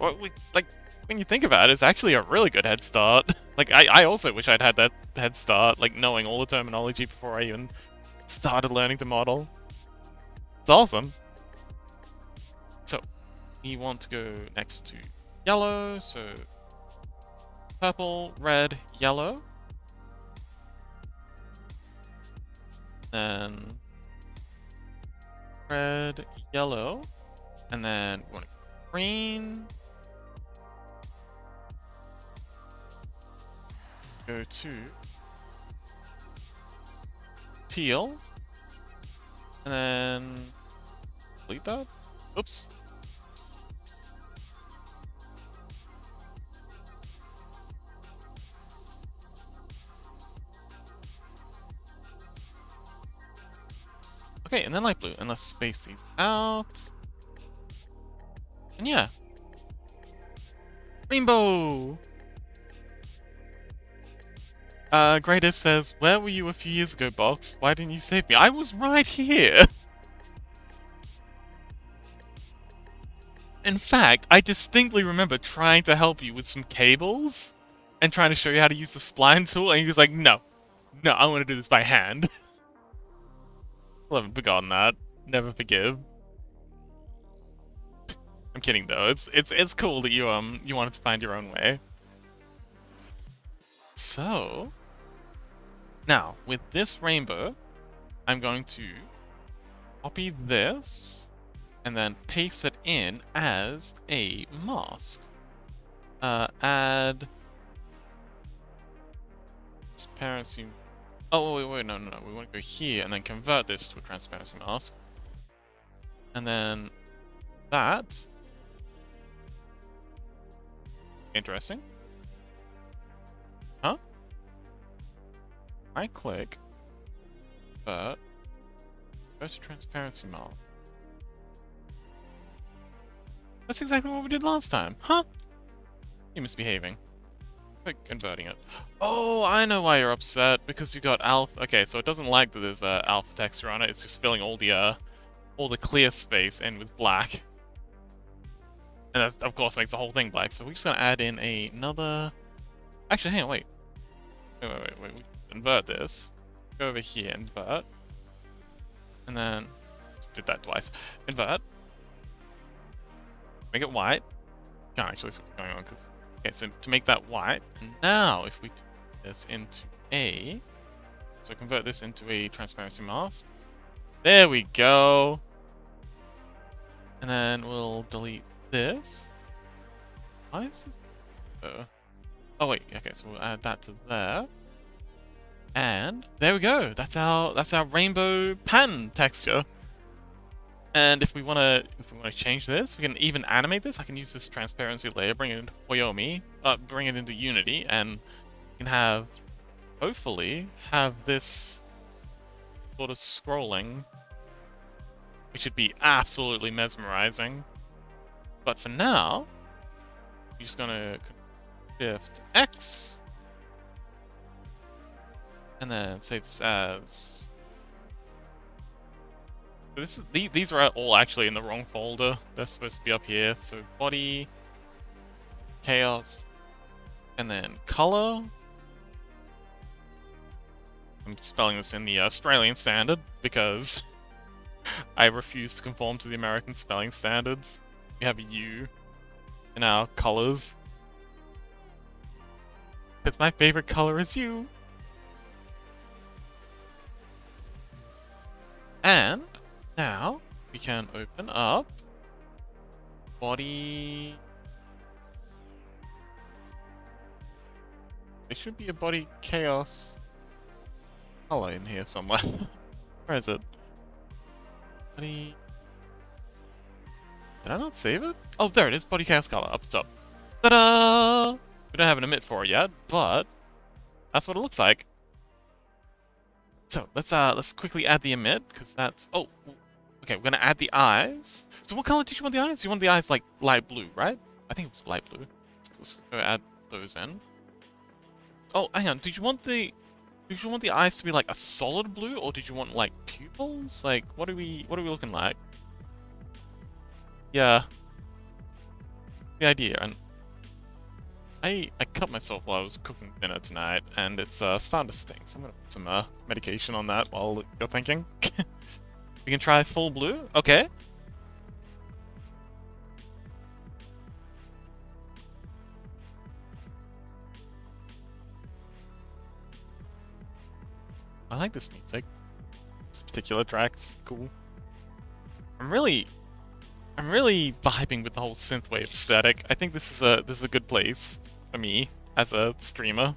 like when you think about it, it's actually a really good head start. Like I also wish I'd had that head start, like knowing all the terminology before I even started learning to model. It's awesome. So we want to go next to yellow, so purple, red, yellow. Then red, yellow. And then we want green. Go to teal. And then delete that. Oops. Okay, and then light blue, and let's space these out. And yeah. Rainbow! Great If says, where were you a few years ago, Box? Why didn't you save me? I was right here! In fact, I distinctly remember trying to help you with some cables and trying to show you how to use the spline tool, and he was like, no, I want to do this by hand. I haven't forgotten that. Never forgive. I'm kidding though. It's cool that you wanted to find your own way. So now with this rainbow, I'm going to copy this and then paste it in as a mask. Add transparency. Oh, wait, no. We want to go here and then convert this to a transparency mask. And then that. Interesting. Huh? I click, but go to transparency mask. That's exactly what we did last time. Huh? You misbehaving. Click converting it. Oh, I know why you're upset. Because you got alpha. Okay, so it doesn't like that there's alpha texture on it. It's just filling all the clear space in with black. And that, of course, makes the whole thing black. So we're just gonna add in another... Actually, hang on, wait. Wait. We invert this. Go over here, invert. And then... Just did that twice. Invert. Make it white. Can't actually see what's going on, because... Okay, so to make that white, now if we turn this into a... So convert this into a transparency mask. There we go. And then we'll delete this. Why is this? Oh wait, okay, so we'll add that to there. And there we go. That's our rainbow pan texture. And if we wanna change this, we can even animate this. I can use this transparency layer, bring it into Hoyomi, bring it into Unity, and we can have, hopefully, have this sort of scrolling, which should be absolutely mesmerizing. But for now, we're just gonna Shift X, and then save this as. This is these are all actually in the wrong folder. They're supposed to be up here. So body, chaos, and then color. I'm spelling this in the Australian standard because I refuse to conform to the American spelling standards. We have a U in our colors. Because my favorite color is you. And now we can open up body. There should be a body chaos color in here somewhere. Where is it? Body. Did I not save it? Oh, there it is. Body chaos color up top. Ta-da! We don't have an emit for it yet, but that's what it looks like. So let's quickly add the emit, because that's okay, we're gonna add the eyes. So what color did you want the eyes? You want the eyes like light blue, right? I think it was light blue. Let's go add those in. Oh, hang on, did you want the eyes to be like a solid blue, or did you want like pupils? Like what are we looking like? Yeah. The idea, and I cut myself while I was cooking dinner tonight, and it's starting to stink, so I'm gonna put some medication on that while you're thinking. We can try full blue? Okay. I like this music. This particular track's cool. I'm really vibing with the whole synthwave aesthetic. I think this is a good place for me as a streamer.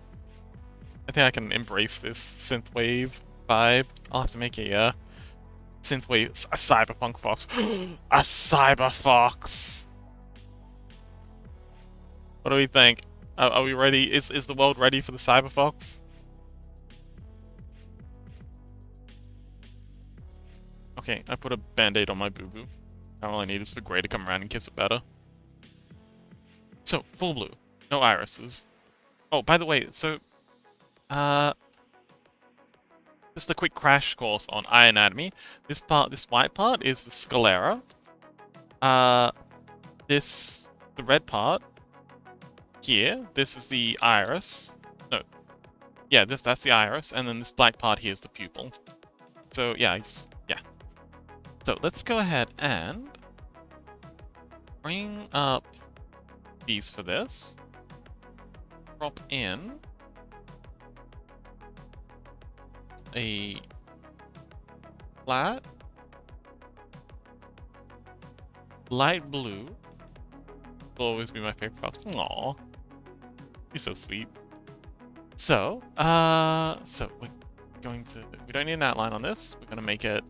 I think I can embrace this synthwave vibe. I'll have to make a synthwave, a cyberpunk fox. A cyber fox. What do we think? Are we ready? Is the world ready for the cyber fox? Okay, I put a band-aid on my boo-boo. All I need is for Gray to come around and kiss it better. So, full blue. No irises. Oh, by the way, so... just a quick crash course on eye anatomy. This white part is the sclera. The red part here, this is the iris. No. Yeah, that's the iris, and then this black part here is the pupil. So, yeah. So, let's go ahead and bring up these for this. Drop in a flat light blue. Will always be my favorite fox. Aww. He's so sweet. So, we're going to... We don't need an outline on this. We're going to make it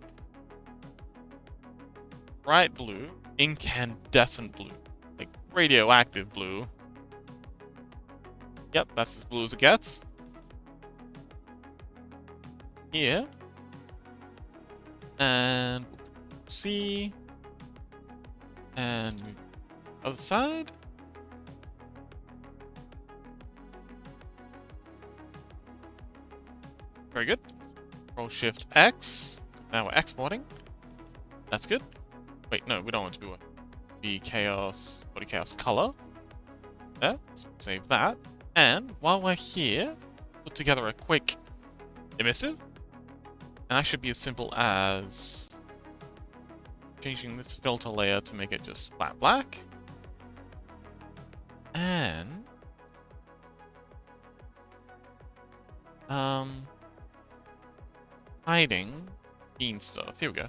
bright blue, incandescent blue, like radioactive blue. Yep, that's as blue as it gets. Here. And C. And other side. Very good. Control Shift X. Now we're exporting. That's good. Wait, no, we don't want to do it. be chaos, body chaos color. There, so save that. And while we're here, put together a quick emissive. And that should be as simple as changing this filter layer to make it just flat black. And hiding bean stuff. Here we go.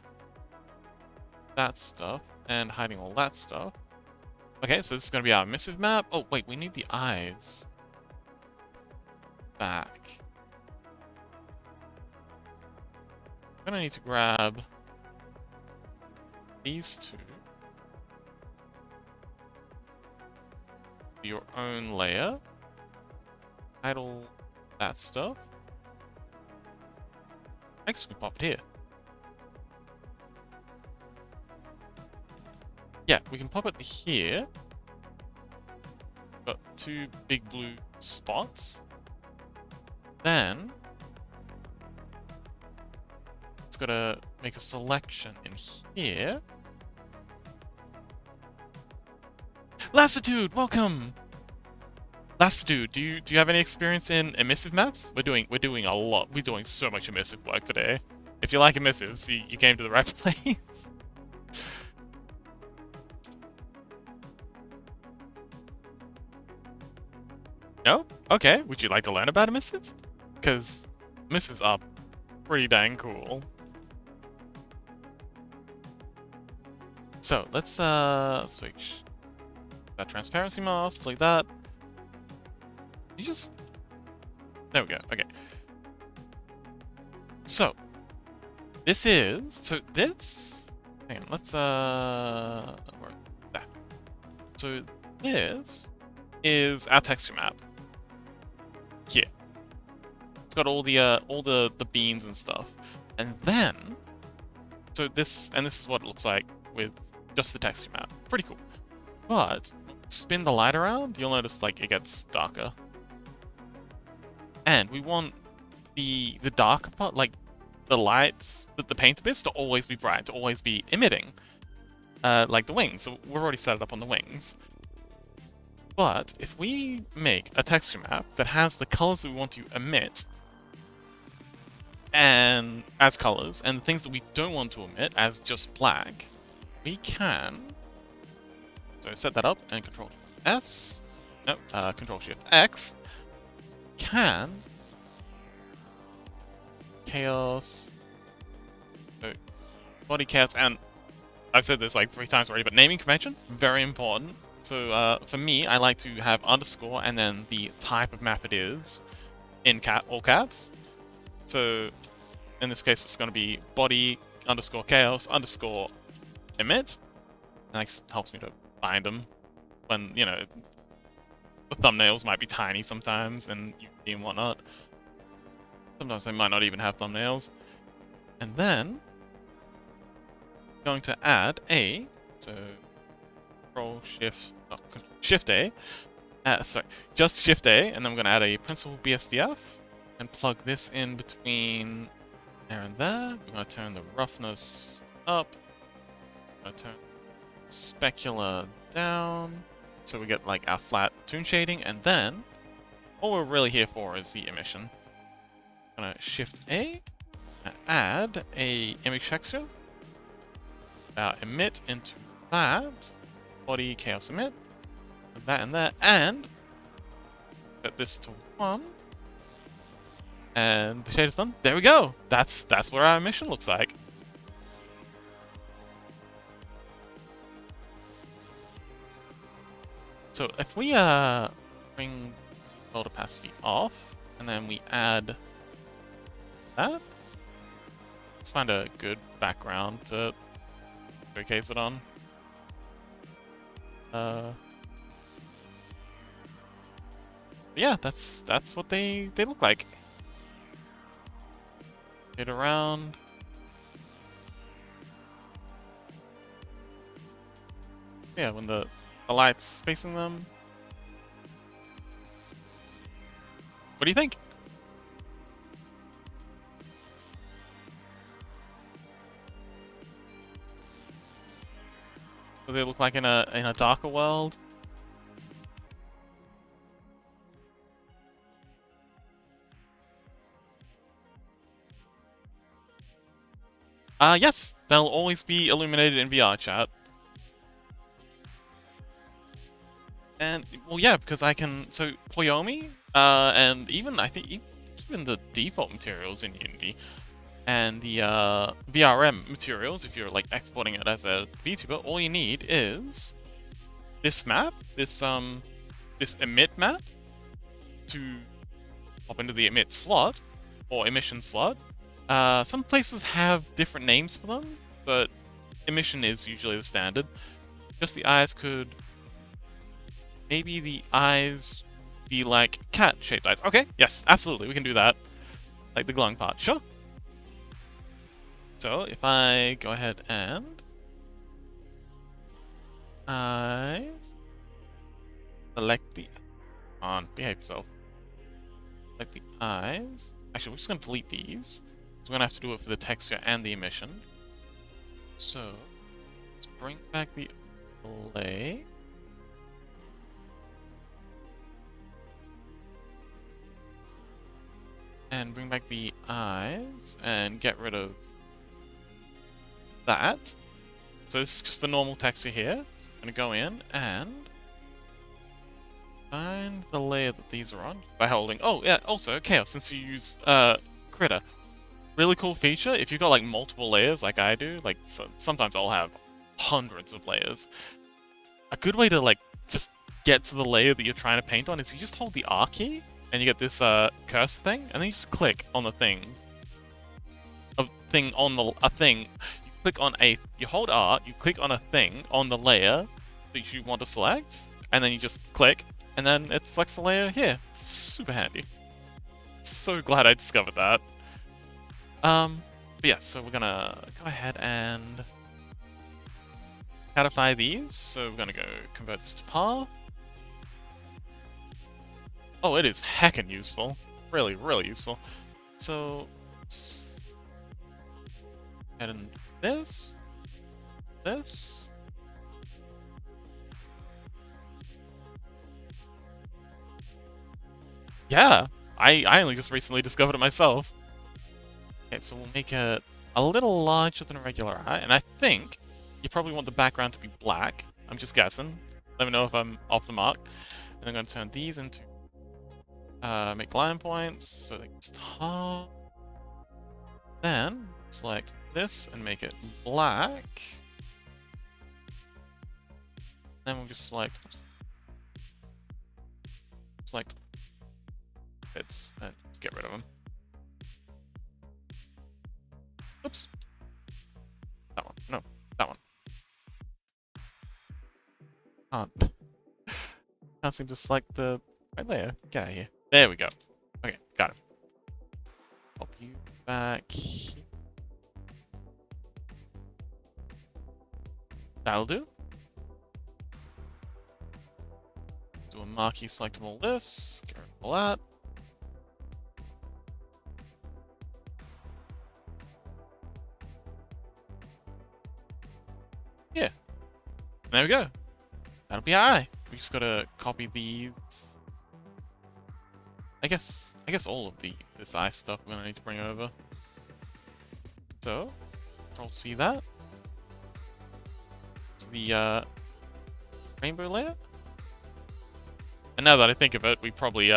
That stuff and hiding all that stuff. Okay, so this is gonna be our emissive map. Oh wait, we need the eyes back. I'm gonna need to grab these two. Your own layer. Hide all that stuff. Next, we pop it here. Yeah, we can pop it here. Got two big blue spots. Then it's gotta make a selection in here. Lassitude, welcome. Lassitude, do you have any experience in emissive maps? We're doing a lot. We're doing so much emissive work today. If you like emissives, you came to the right place. No? Okay, would you like to learn about emissives? Because emissives are pretty dang cool. So, let's switch that transparency mask, like that. You just... There we go, okay. So, this is... So, this... Hang on, let's, where is that? So, this is our texture map. Here. It's got all the beans and stuff. And then... So this is what it looks like with just the texture map. Pretty cool. But, spin the light around, you'll notice, like, it gets darker. And we want the darker part, like, the lights, the paint bits, to always be bright, to always be emitting. Like the wings. So we've already set it up on the wings. But, if we make a texture map that has the colors that we want to emit and as colors, and the things that we don't want to emit as just black, we can... So set that up and Control S, no, Control Shift X, can chaos, so body chaos, and I've said this like 3 times already, but naming convention, very important. So for me, I like to have underscore and then the type of map it is in all caps. So in this case, it's going to be body underscore chaos underscore emit, and that helps me to find them when, you know, the thumbnails might be tiny sometimes and and whatnot. Sometimes they might not even have thumbnails. And then going to add a, so Control Shift, oh, Shift A, sorry, just Shift A, and then I'm going to add a Principled BSDF and plug this in between there and there. We're going to turn the roughness up. I'm going to turn specular down, so we get like our flat toon shading, and then all we're really here for is the emission. I'm gonna Shift A, add a image texture, emit into that, body chaos emit, that and that, and set this to 1, and the shade is done. There we go. That's what our emission looks like. So if we bring build opacity off, and then we add that, let's find a good background to showcase it on. Yeah, that's what they look like. Get around. Yeah, when the lights facing them. What do you think? what they look like in a darker world. Yes, they'll always be illuminated in VR chat. And, well, yeah, because I can, so, Koyomi, and even, I think, even the default materials in Unity, and the, VRM materials, if you're, like, exporting it as a VTuber, all you need is this map, this emit map, to pop into the emit slot, or emission slot. Some places have different names for them, but emission is usually the standard. Just the eyes could... Maybe the eyes be like cat-shaped eyes. Okay, yes, absolutely, we can do that. Like the glowing part, sure. So, if I go ahead and... Eyes... Select the... On, behave yourself. Select the eyes... Actually, we're just going to delete these. So we're going to have to do it for the texture and the emission. So, let's bring back the overlay. And bring back the eyes and get rid of that. So this is just the normal texture here. So I'm going to go in and find the layer that these are on by holding. Oh yeah, also Chaos, since you use Krita. Really cool feature. If you've got like multiple layers like I do, like sometimes I'll have hundreds of layers. A good way to like just get to the layer that you're trying to paint on is you just hold the R key. And you get this cursor thing, and then you just click on the thing. You click on you hold R, you click on a thing on the layer that you want to select, and then you just click, and then it selects the layer here. It's super handy. So glad I discovered that. But yeah, so we're gonna go ahead and catify these. So we're gonna go convert this to par. Oh, it is heckin' useful. Really, really useful. So, let's add in this. This. Yeah, I only just recently discovered it myself. Okay, so we'll make it a little larger than a regular eye, and I think you probably want the background to be black. I'm just guessing. Let me know if I'm off the mark. And I'm going to turn these into make line points so they can stop. Then select this and make it black. Then we'll just select bits and get rid of them. Oops. That one. No, that one. Can't seem to select the right layer. Get out of here. There we go. Okay, got it. Pop you back here. That'll do. Do a marquee selectable this. Get rid of all that. Yeah. There we go. That'll be our eye. We just gotta copy these. I guess all of this eye stuff we're gonna need to bring over. So, Control C that. To the rainbow layer. And now that I think of it, we probably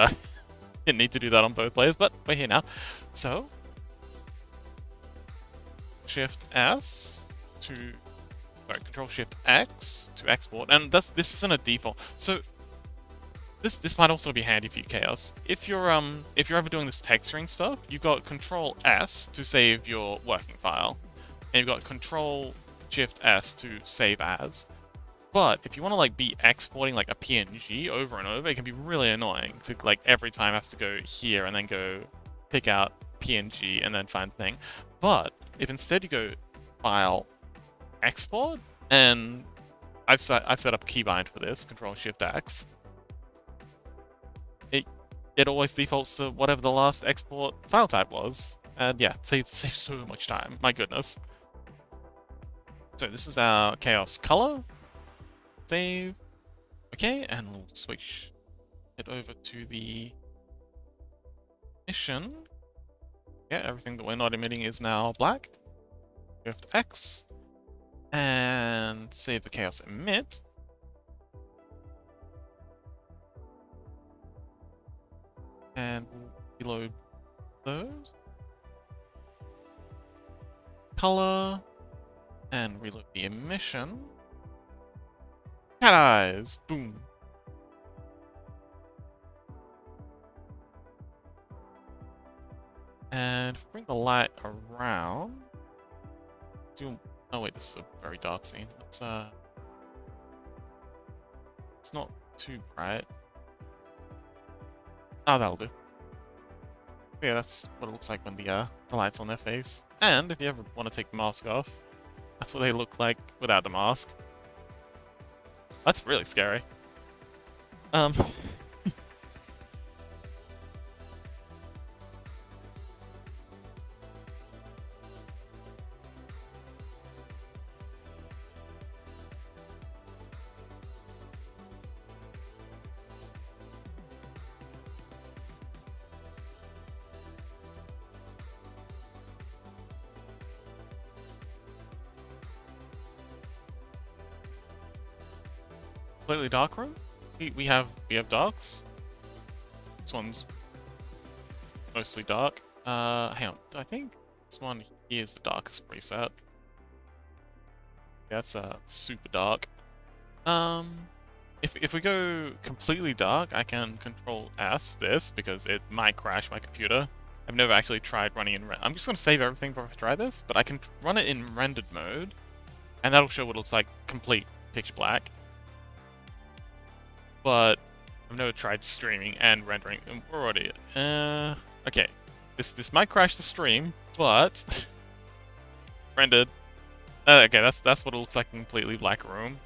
didn't need to do that on both layers, but we're here now. So, Shift S to Control Shift X to export, and this isn't a default. So this might also be handy for you, Chaos. If you're ever doing this texturing stuff, you've got Control S to save your working file, and you've got Control Shift S to save as. But if you want to like be exporting like a PNG over and over, it can be really annoying to like every time have to go here and then go pick out PNG and then find the thing. But if instead you go File, Export, and I've set up Keybind for this, Control Shift X. It always defaults to whatever the last export file type was, and yeah, saves so much time. My goodness. So this is our Chaos color. save. Okay, and we'll switch it over to the mission. Yeah, everything that we're not emitting is now black. Go to X and save the chaos emit. And we'll reload those. Color and reload the emission. Cat eyes, boom. And bring the light around. Oh wait, this is a very dark scene. It's not too bright. Oh, that'll do. Yeah, that's what it looks like when the light's on their face. And if you ever want to take the mask off, that's what they look like without the mask. That's really scary. Completely dark room? We have darks. This one's mostly dark. Hang on. I think this one here is the darkest preset. Yeah, that's super dark. If we go completely dark, I can control S this because it might crash my computer. I've never actually tried running in I'm just gonna save everything before I try this, but I can run it in rendered mode, and that'll show what it looks like complete pitch black. But I've never tried streaming and rendering. We're already okay. This might crash the stream, but rendered. Okay, that's what it looks like in a completely black room.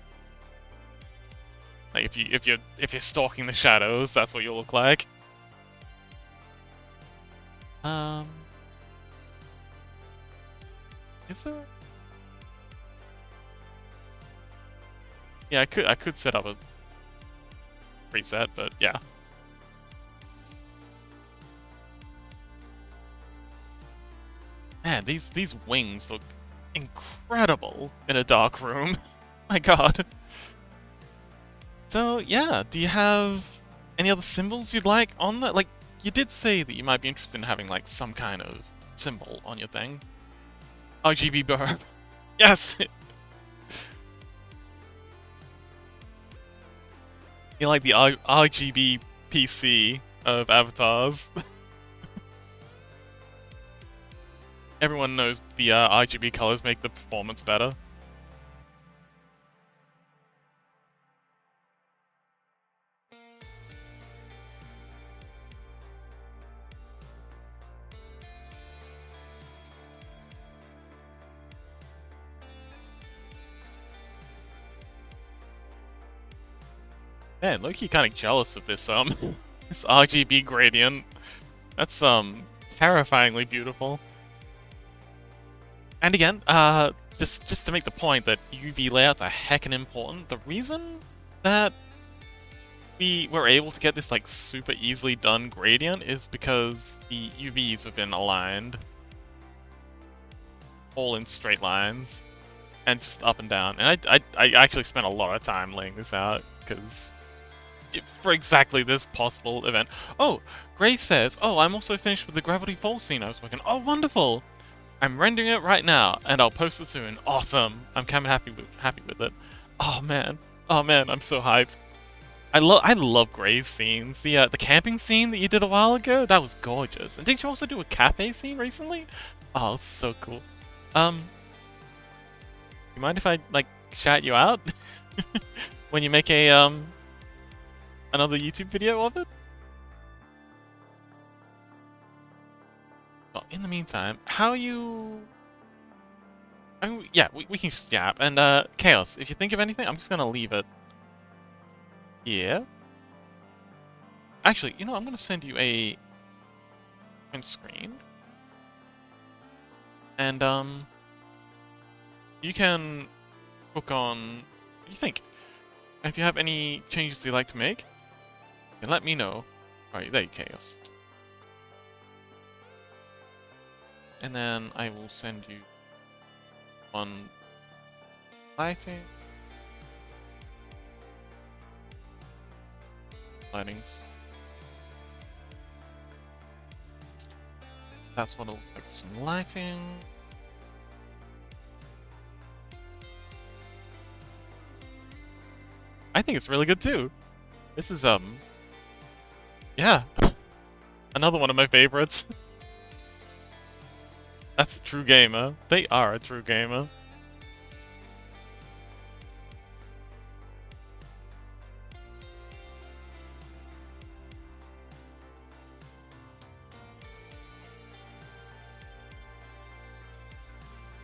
Like if you're stalking the shadows, that's what you'll look like. Is there? Yeah, I could set up a preset, but yeah. Man, these wings look incredible in a dark room. My god. So yeah, do you have any other symbols you'd like on that? Like, you did say that you might be interested in having like some kind of symbol on your thing. RGB burp. Yes! You're like the RGB PC of avatars. Everyone knows the RGB colors make the performance better. Man, low-key kind of jealous of this this RGB gradient. That's terrifyingly beautiful. And again, just to make the point that UV layouts are heckin' important, the reason that we were able to get this like super easily done gradient is because the UVs have been aligned all in straight lines and just up and down. And I actually spent a lot of time laying this out because for exactly this possible event. Oh, Gray says, oh, I'm also finished with the Gravity Falls scene I was working. Oh, wonderful! I'm rendering it right now, and I'll post it soon. Awesome! I'm kind of happy with it. Oh man, I'm so hyped. I love Gray's scenes. The camping scene that you did a while ago, that was gorgeous. And didn't you also do a cafe scene recently? Oh, it's so cool. You mind if I like shout you out when you make a another YouTube video of it? Well, in the meantime, how are you? I mean, yeah, we can just jab. And Chaos, if you think of anything, I'm just gonna leave it here. Actually, you know, I'm gonna send you a print screen, and you can hook on. What do you think? And if you have any changes you'd like to make, then let me know. Alright, there you Chaos. And then I will send you one lighting. Lightings. That's what it'll look like. Some lighting. I think it's really good too. This is yeah. Another one of my favorites. That's a true gamer. They are a true gamer.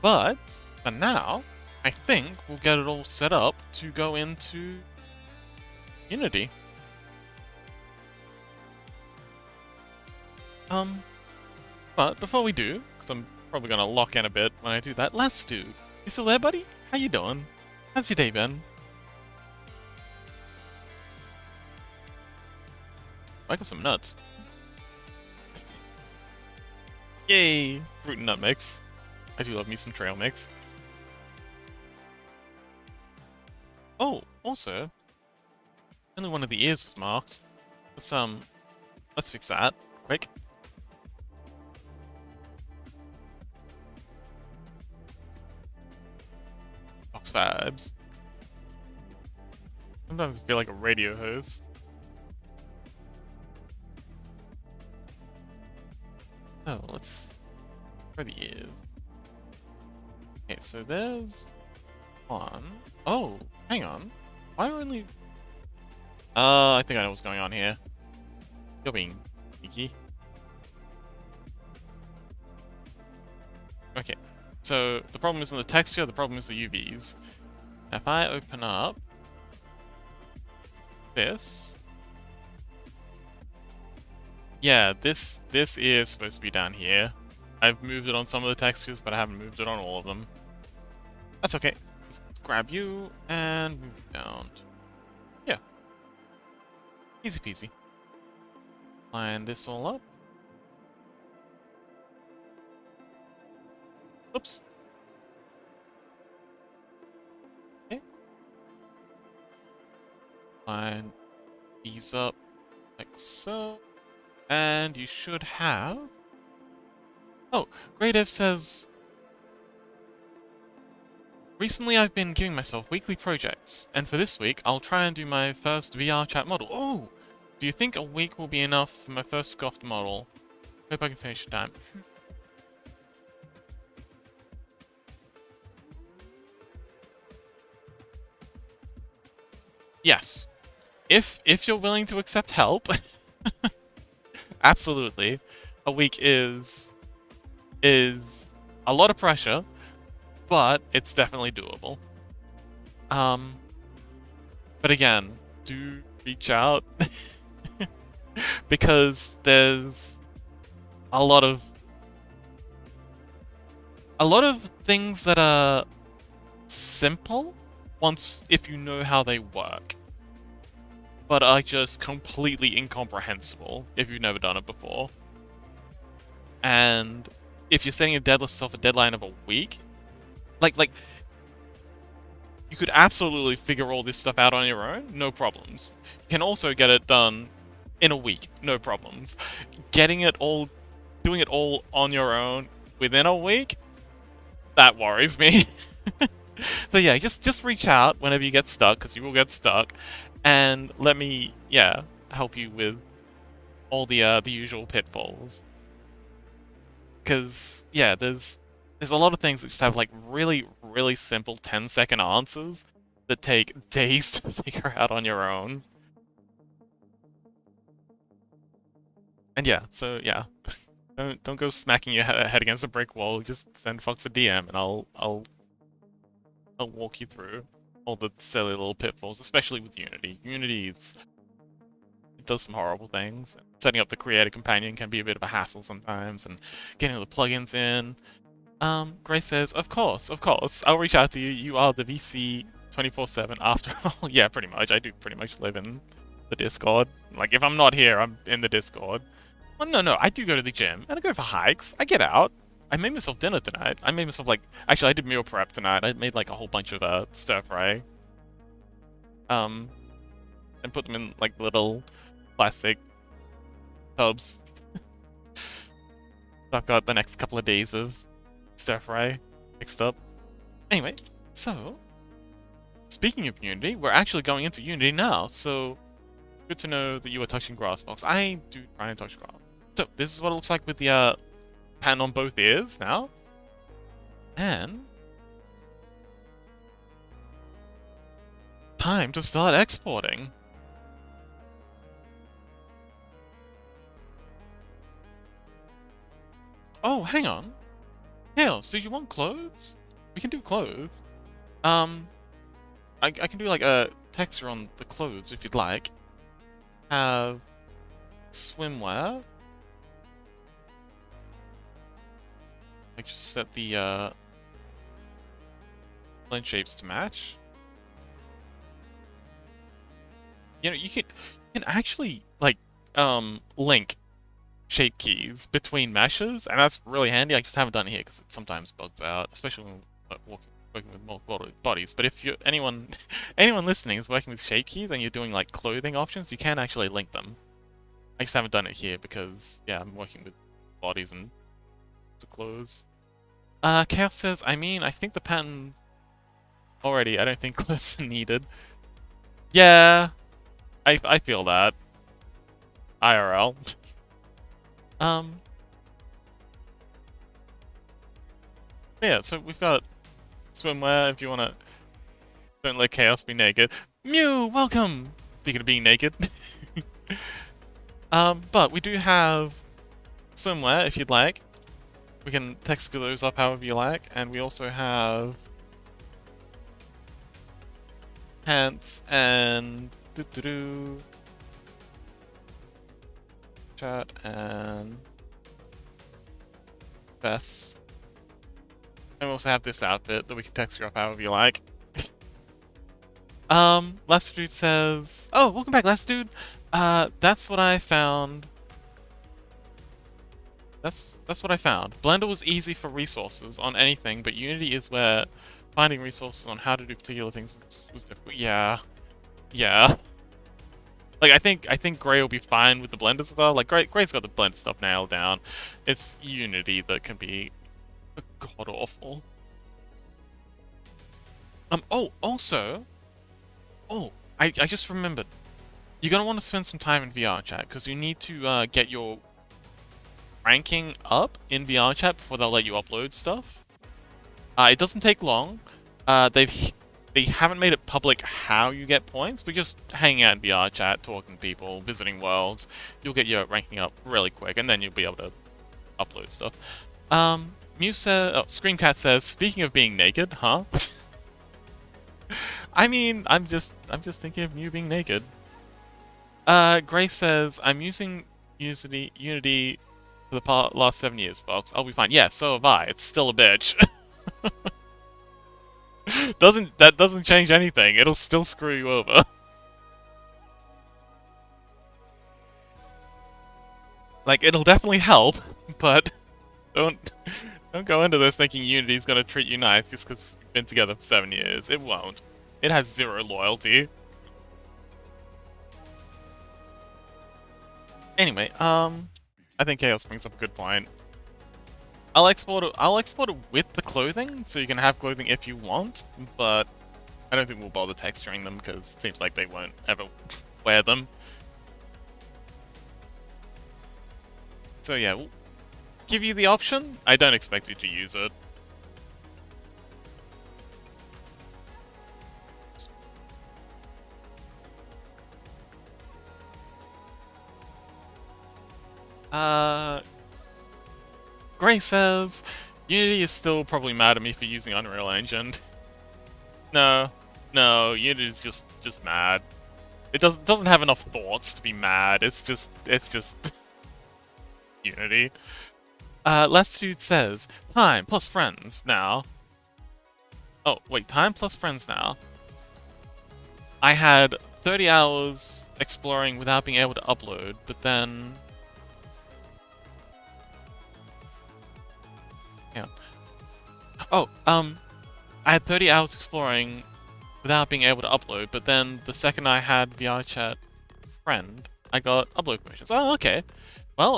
But, for now, I think we'll get it all set up to go into Unity. But before we do, because I'm probably gonna lock in a bit when I do that, let's do. You still there, buddy? How you doing? How's your day been? I got some nuts. Yay! Fruit and nut mix. I do love me some trail mix. Oh, also, only one of the ears was marked. Let's fix that quick. Box vibes. Sometimes I feel like a radio host. Oh, let's try the ears. Okay, so there's one. Oh, hang on. Why only? I think I know what's going on here. You're being sneaky. Okay, so the problem isn't the texture, the problem is the UVs. Now, if I open up this, yeah, this is supposed to be down here. I've moved it on some of the textures, but I haven't moved it on all of them. That's okay. Grab you and move it down. Yeah. Easy peasy. Line this all up. Oops. Okay. Line these up like so. And you should have... Oh, Greydev says... Recently I've been giving myself weekly projects, and for this week I'll try and do my first VR chat model. Oh! Do you think a week will be enough for my first scoffed model? Hope I can finish in time. Yes. If you're willing to accept help, absolutely. A week is a lot of pressure, but it's definitely doable. But again, do reach out because there's a lot of things that are simple if you know how they work, but are just completely incomprehensible if you've never done it before. And if you're setting yourself a deadline of a week, like you could absolutely figure all this stuff out on your own, no problems. You can also get it done in a week, no problems. Doing it all on your own within a week, that worries me. So yeah, just reach out whenever you get stuck, because you will get stuck, and let me, yeah, help you with all the usual pitfalls. Because yeah, there's a lot of things that just have like really, really simple 10-second answers that take days to figure out on your own. And yeah, so yeah, don't go smacking your head against a brick wall. Just send Fox a DM, and I'll walk you through all the silly little pitfalls, especially with Unity. Unity it does some horrible things. Setting up the creator companion can be a bit of a hassle sometimes, and getting all the plugins in. Grace says, of course, I'll reach out to you. You are the VC 24/7 after all. Yeah, pretty much. I do pretty much live in the Discord. Like, if I'm not here, I'm in the Discord. Well, no, I do go to the gym, and I go for hikes. I get out. I made myself dinner tonight. I made myself, like... Actually, I did meal prep tonight. I made, like, a whole bunch of, stir-fry. And put them in, like, little plastic tubs. I've got the next couple of days of stir-fry mixed up. Anyway, so... Speaking of Unity, we're actually going into Unity now, so... Good to know that you were touching grass, folks. I do try and touch grass. So, this is what it looks like with the, pan on both ears now. And... Time to start exporting. Oh, hang on. Chaos, do you want clothes? We can do clothes. I can do like a texture on the clothes if you'd like. Have swimwear. I just set the blend shapes to match. You know, you can actually like link shape keys between meshes, and that's really handy. I just haven't done it here because it sometimes bugs out, especially when working with multiple bodies. But if you anyone listening is working with shape keys and you're doing like clothing options, you can actually link them. I just haven't done it here because yeah, I'm working with bodies and the clothes. Chaos says, I think the pattern already. I don't think clothes are needed. Yeah, I feel that. IRL. Yeah, so we've got swimwear if you wanna. Don't let Chaos be naked. Mew, welcome! Speaking of being naked. But we do have swimwear if you'd like. We can text those up however you like, and we also have pants and chat and vests. And we also have this outfit that we can texture up however you like. Last Dude says, oh, welcome back, Last Dude. That's what I found. That's what I found. Blender was easy for resources on anything, but Unity is where finding resources on how to do particular things was difficult. Yeah. Like I think Gray will be fine with the Blender stuff. Like Gray's got the Blender stuff nailed down. It's Unity that can be god awful. Oh, also, I just remembered. You're gonna want to spend some time in VR chat because you need to get your ranking up in VR chat before they'll let you upload stuff. It doesn't take long. They haven't made it public how you get points, but just hanging out in VR chat, talking to people, visiting worlds, you'll get your ranking up really quick, and then you'll be able to upload stuff. Mew says, Screamcat says, speaking of being naked, huh? I mean, I'm just thinking of Mew being naked. Gray says, I'm using Unity for the last 7 years, folks. I'll be fine. Yeah, so have I. It's still a bitch. That doesn't change anything. It'll still screw you over. Like, it'll definitely help, but don't go into this thinking Unity's gonna treat you nice just because you've been together for 7 years. It won't. It has zero loyalty. Anyway, I think Chaos brings up a good point. I'll export it with the clothing, so you can have clothing if you want, but I don't think we'll bother texturing them because it seems like they won't ever wear them. So yeah, we'll give you the option. I don't expect you to use it. Gray says, Unity is still probably mad at me for using Unreal Engine. No, Unity is just mad. It doesn't have enough thoughts to be mad. It's just Unity. Last Dude says, time plus friends now. Oh, wait, time plus friends now. I had 30 hours exploring without being able to upload, but then... Yeah. Oh, I had 30 hours exploring without being able to upload, but then the second I had VRChat friend, I got upload permissions. Oh, okay. Well,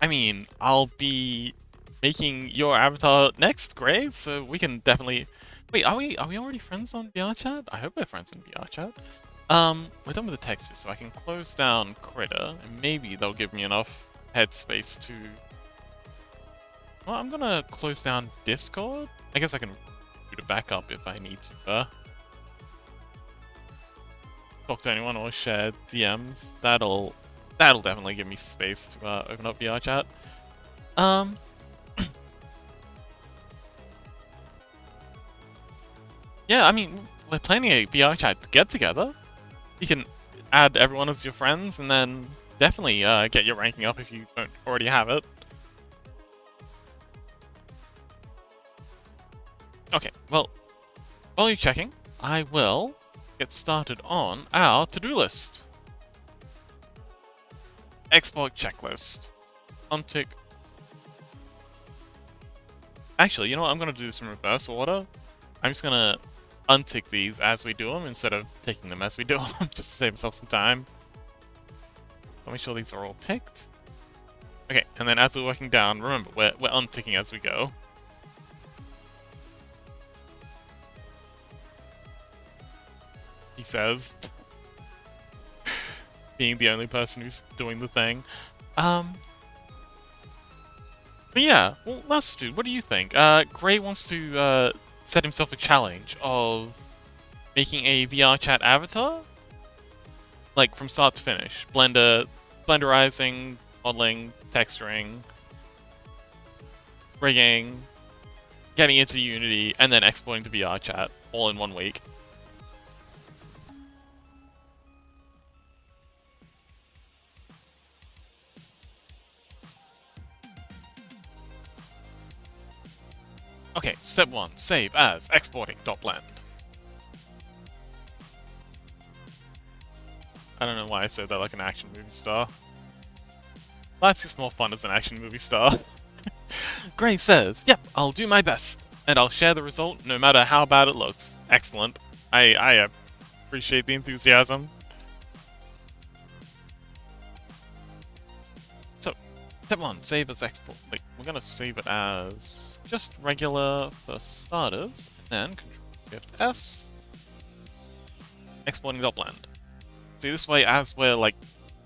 I mean, I'll be making your avatar next, Gray, so we can definitely... Wait, are we already friends on VRChat? I hope we're friends on VRChat. We're done with the textures, so I can close down Critter, and maybe they'll give me enough headspace to... Well, I'm gonna close down Discord. I guess I can do the backup if I need to, talk to anyone or share DMs. That'll definitely give me space to open up VRChat. Yeah, I mean, we're planning a VRChat get together. You can add everyone as your friends, and then definitely get your ranking up if you don't already have it. Okay, well, while you're checking, I will get started on our to-do list. Export checklist. Untick. Actually, you know what? I'm gonna do this in reverse order. I'm just gonna untick these as we do them instead of ticking them as we do them, just to save myself some time. Let me make sure these are all ticked. Okay, and then as we're working down, remember, we're unticking as we go. He says, being the only person who's doing the thing. But yeah, well, Master Dude, what do you think? Gray wants to set himself a challenge of making a VRChat avatar, like from start to finish. Blenderizing, modeling, texturing, rigging, getting into Unity, and then exporting to VRChat all in 1 week. Okay, step 1, save as exporting.blend. I don't know why I said that like an action movie star. Life's just more fun as an action movie star. Gray says, yep, I'll do my best, and I'll share the result no matter how bad it looks. Excellent. I appreciate the enthusiasm. So, step 1, save as export. Wait, we're gonna save it as just regular for starters, and Control-Shift-S, exporting.blend. See, this way, as we're, like,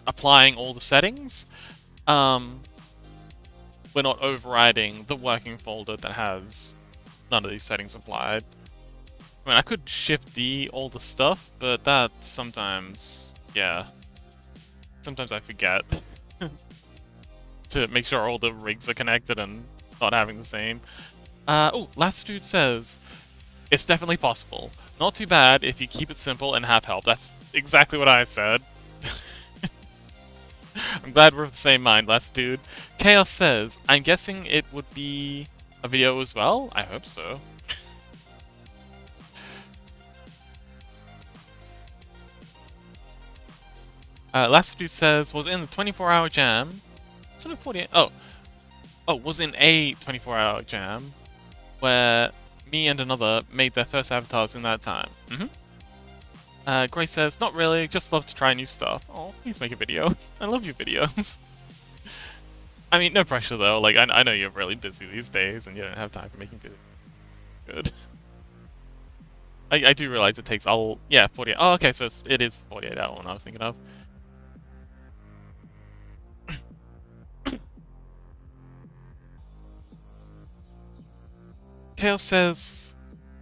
applying all the settings, we're not overriding the working folder that has none of these settings applied. I mean, I could Shift-D all the stuff, but that sometimes, yeah, sometimes I forget to make sure all the rigs are connected and not having the same. Oh, Latitude says, it's definitely possible. Not too bad if you keep it simple and have help. That's exactly what I said. I'm glad we're of the same mind, Latitude. Chaos says, I'm guessing it would be a video as well? I hope so. Latitude says, was in the 24-hour jam. Was it a 48? Oh, was in a 24-hour jam where me and another made their first avatars in that time. Grace says, not really, just love to try new stuff. Oh, please make a video. I love your videos. I mean, no pressure though, like, I know you're really busy these days and you don't have time for making videos. Good. I do realize it takes, yeah, 48. Oh, okay, so it is 48-hour one I was thinking of. Chaos says,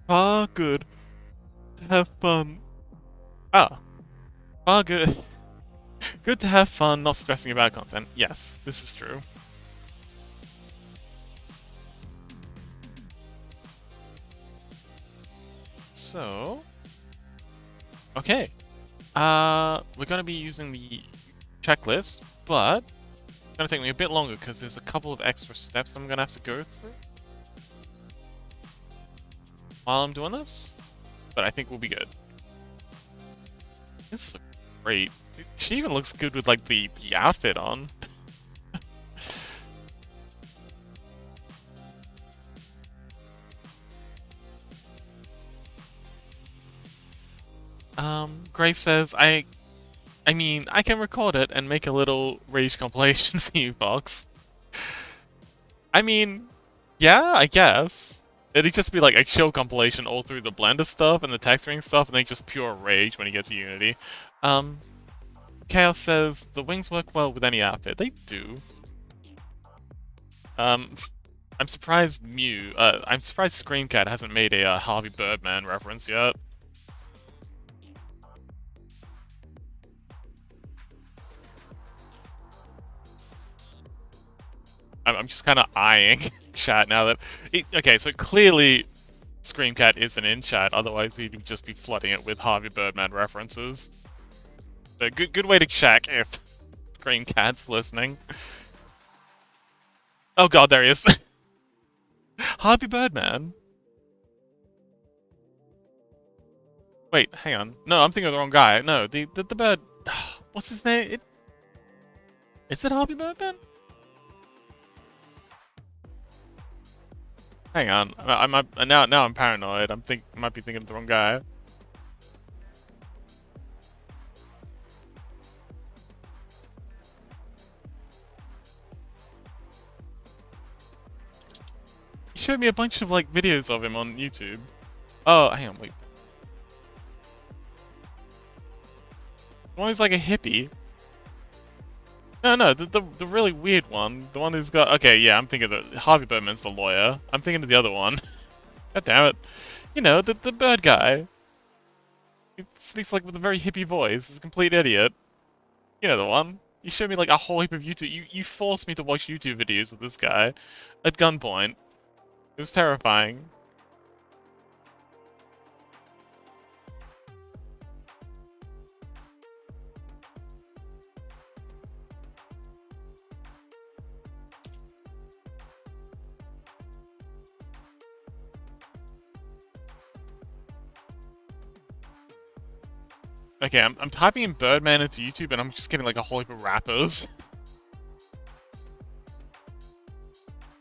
good to have fun. Good. Good to have fun, not stressing about content. Yes, this is true. So, okay. We're gonna be using the checklist, but it's gonna take me a bit longer because there's a couple of extra steps I'm gonna have to go through. while I'm doing this, but I think we'll be good. This is great. She even looks good with like the outfit on. Grace says, I mean, I can record it and make a little Rage compilation for you, Fox. I mean, yeah, I guess. It'd just be like a chill compilation all through the Blender stuff and the texturing stuff, and then just pure Rage when you get to Unity. Chaos says, the wings work well with any outfit. They do. I'm surprised I'm surprised Screamcat hasn't made a Harvey Birdman reference yet. I'm just kind of eyeing chat now that... okay, so clearly Screamcat isn't in chat, otherwise he'd just be flooding it with Harvey Birdman references. So good way to check if Screamcat's listening. Oh god, there he is. Harvey Birdman? Wait, hang on. No, I'm thinking of the wrong guy. No, the bird... What's his name? Is it Harvey Birdman? Hang on, now I'm paranoid. I might be thinking of the wrong guy. He showed me a bunch of like videos of him on YouTube. Oh, hang on, wait. The one who's like a hippie. No, the really weird one. The one who's got... Okay, yeah, I'm thinking of Harvey Birdman's the lawyer. I'm thinking of the other one. God damn it. You know, the bird guy. He speaks like with a very hippie voice. He's a complete idiot. You know the one. You showed me like a whole heap of YouTube... You forced me to watch YouTube videos of this guy. At gunpoint. It was terrifying. Okay, I'm typing in Birdman into YouTube and I'm just getting like a whole heap of rappers.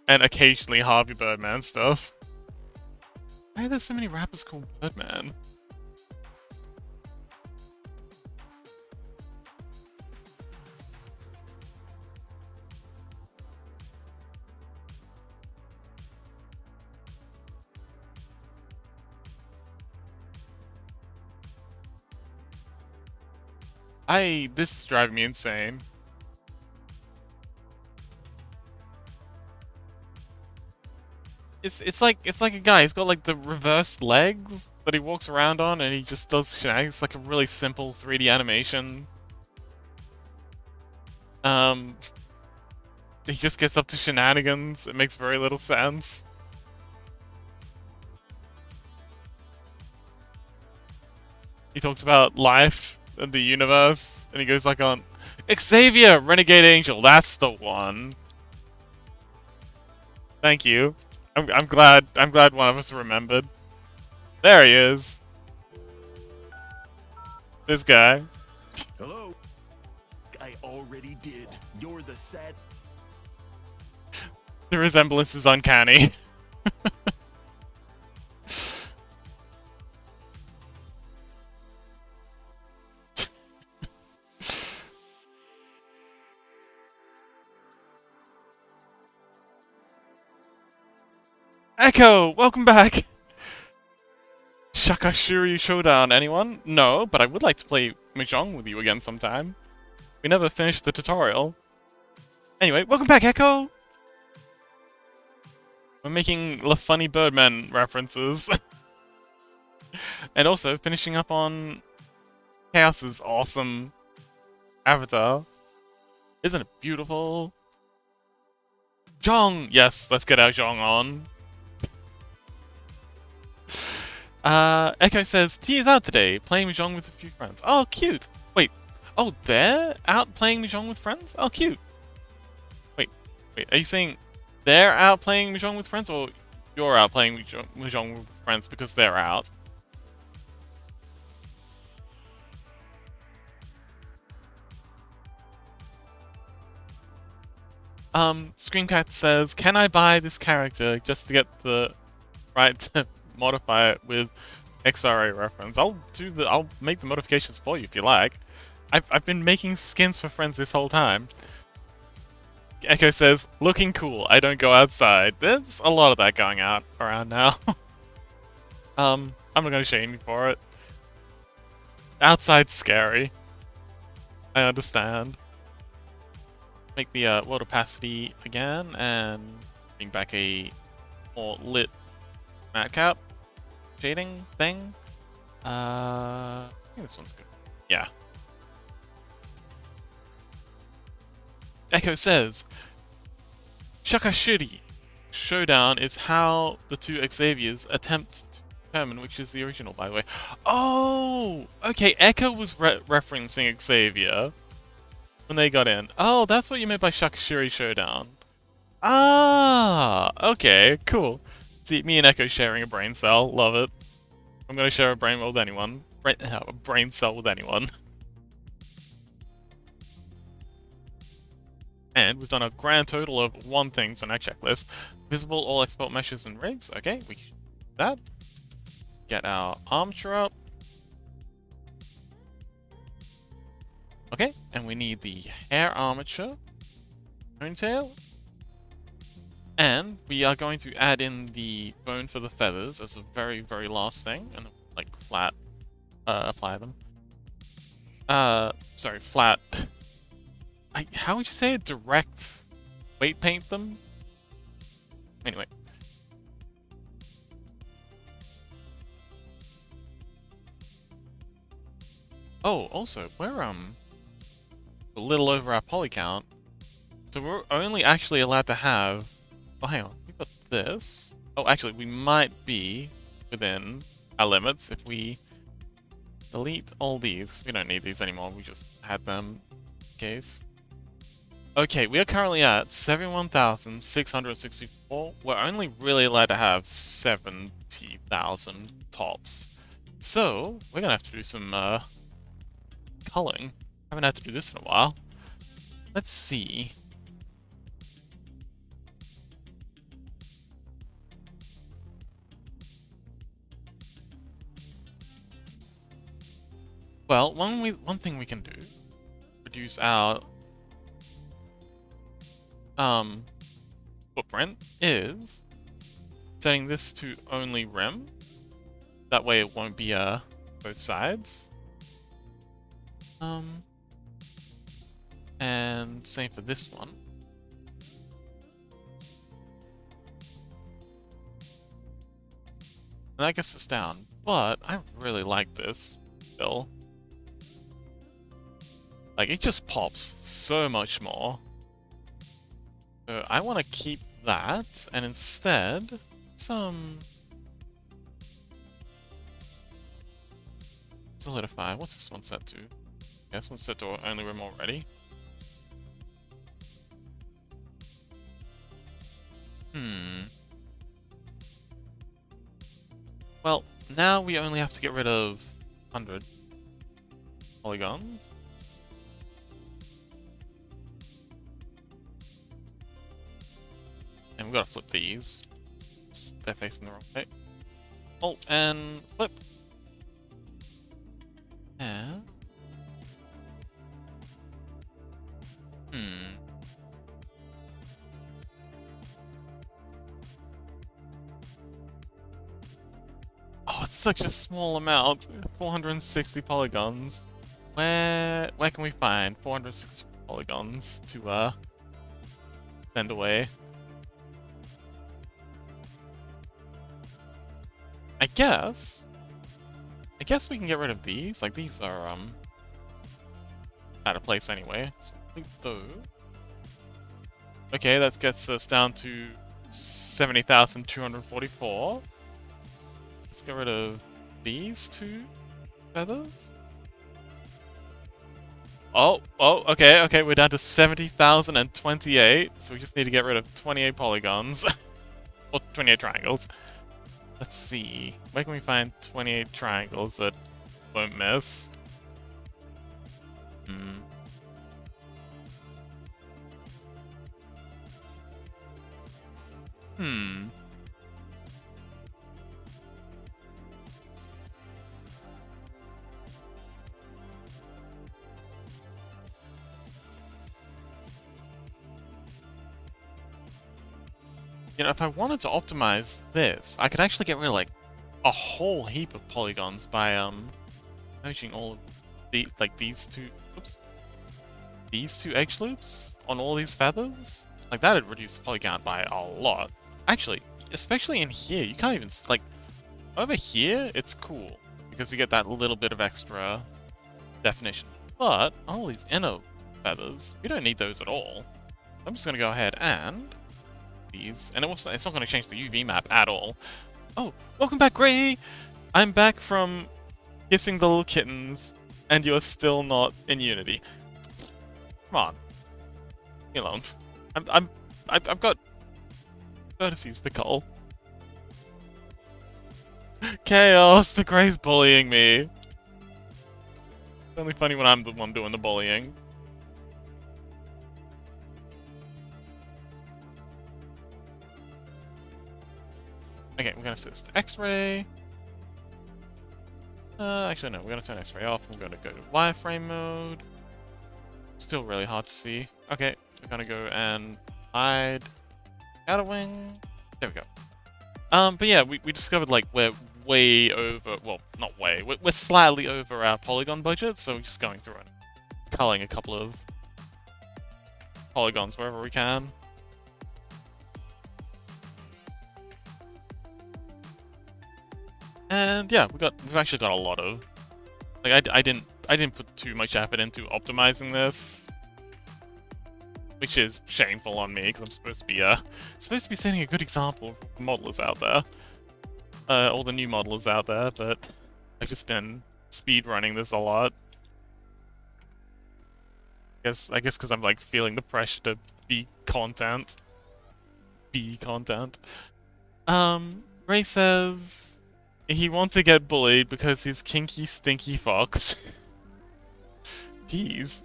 And occasionally Harvey Birdman stuff. Why are there so many rappers called Birdman? This is driving me insane. It's like a guy. He's got like the reversed legs that he walks around on, and he just does shenanigans. It's like a really simple 3D animation. He just gets up to shenanigans. It makes very little sense. He talks about life and the universe, and he goes like on Xavier, Renegade Angel. That's the one. Thank you. I'm glad one of us remembered. There he is. This guy. Hello. I already did. You're the sad. The resemblance is uncanny. Echo, welcome back! Shakashiryu Showdown, anyone? No, but I would like to play Mahjong with you again sometime. We never finished the tutorial. Anyway, welcome back, Echo! We're making La Funny Birdman references. And also finishing up on Chaos's awesome avatar. Isn't it beautiful? Zhong! Yes, let's get our Zhong on. Echo says, T is out today, playing Mahjong with a few friends. Oh, cute! Wait, oh, they're out playing Mahjong with friends? Oh, cute! Wait, are you saying they're out playing Mahjong with friends, or you're out playing Mahjong with friends because they're out. Screamcat says, can I buy this character just to get the right to modify it with XRA reference? I'll make the modifications for you if you like. I've been making skins for friends this whole time. Echo says, looking cool, I don't go outside. There's a lot of that going out around now. I'm not gonna shame you for it. Outside's scary. I understand. Make the world opacity again and bring back a more lit madcap shading thing. I think this one's good. Yeah. Echo says, Shakashiri Showdown is how the two Xaviers attempt to determine which is the original, by the way. Oh! Okay, Echo was referencing Xavier when they got in. Oh, that's what you meant by Shakashiri Showdown. Ah! Okay, cool. See, me and Echo sharing a brain cell. Love it. I'm gonna share a brain with anyone. A brain cell with anyone. And we've done a grand total of 1 thing on our checklist. Visible all export meshes and rigs. Okay, we can do that. Get our armature up. Okay, and we need the hair armature, ponytail, and we are going to add in the bone for the feathers as a very, very last thing, and like flat, apply them. Sorry, flat. How would you say it? Direct weight paint them? Anyway. Oh, also, we're a little over our poly count. So we're only actually allowed to have... Oh, hang on. We've got this. Oh, actually, we might be within our limits if we delete all these. We don't need these anymore. We just had them in case. Okay, we are currently at 71,664. We're only really allowed to have 70,000 tops. So, we're gonna have to do some, culling. Haven't had to do this in a while. Let's see. Well, one thing we can do, reduce our footprint, is setting this to only rim. That way it won't be both sides. And same for this one. And that gets us down. But I really like this still. Like, it just pops so much more. So I want to keep that, and instead, some... Solidify. What's this one set to? Yeah, this one's set to only rim already. Well, now we only have to get rid of 100 polygons. And we've got to flip these. They're facing the wrong way. Alt and flip. Yeah. Oh, it's such a small amount. 460 polygons. Where can we find 460 polygons to send away? I guess we can get rid of these. Like, these are out of place anyway. So delete those. Okay, that gets us down to 70,244. Let's get rid of these 2 feathers. Oh, okay, we're down to 70,028, so we just need to get rid of 28 polygons. Or 28 triangles. Let's see. Where can we find 28 triangles that won't miss? Hmm. Hmm. You know, if I wanted to optimize this, I could actually get rid of, like, a whole heap of polygons by, merging all of these two, oops, these two edge loops on all these feathers. Like, that'd reduce the polygon by a lot. Actually, especially in here, you can't even, like, over here, it's cool, because you get that little bit of extra definition. But, all these inner feathers, we don't need those at all. I'm just gonna go ahead and these, and it's not going to change the UV map at all. Oh, welcome back, Gray! I'm back from kissing the little kittens, and you're still not in Unity. Come on, leave me alone. I've got vertices to cull. Chaos, the Gray's bullying me. It's only funny when I'm the one doing the bullying. Okay, we're gonna assist X-ray. Actually no, we're gonna turn X-ray off. We're gonna go to wireframe mode. Still really hard to see. Okay, we're gonna go and hide outer wing. There we go. But yeah, we discovered like we're way over. Well, not way. We're slightly over our polygon budget, so we're just going through and culling a couple of polygons wherever we can. And yeah, we've actually got a lot of, like, I didn't put too much effort into optimizing this, which is shameful on me because I'm supposed to be setting a good example for modelers out there, all the new modelers out there. But I've just been speed running this a lot. I guess because I'm like feeling the pressure to be content. Ray says he wants to get bullied because he's kinky, stinky fox. Jeez.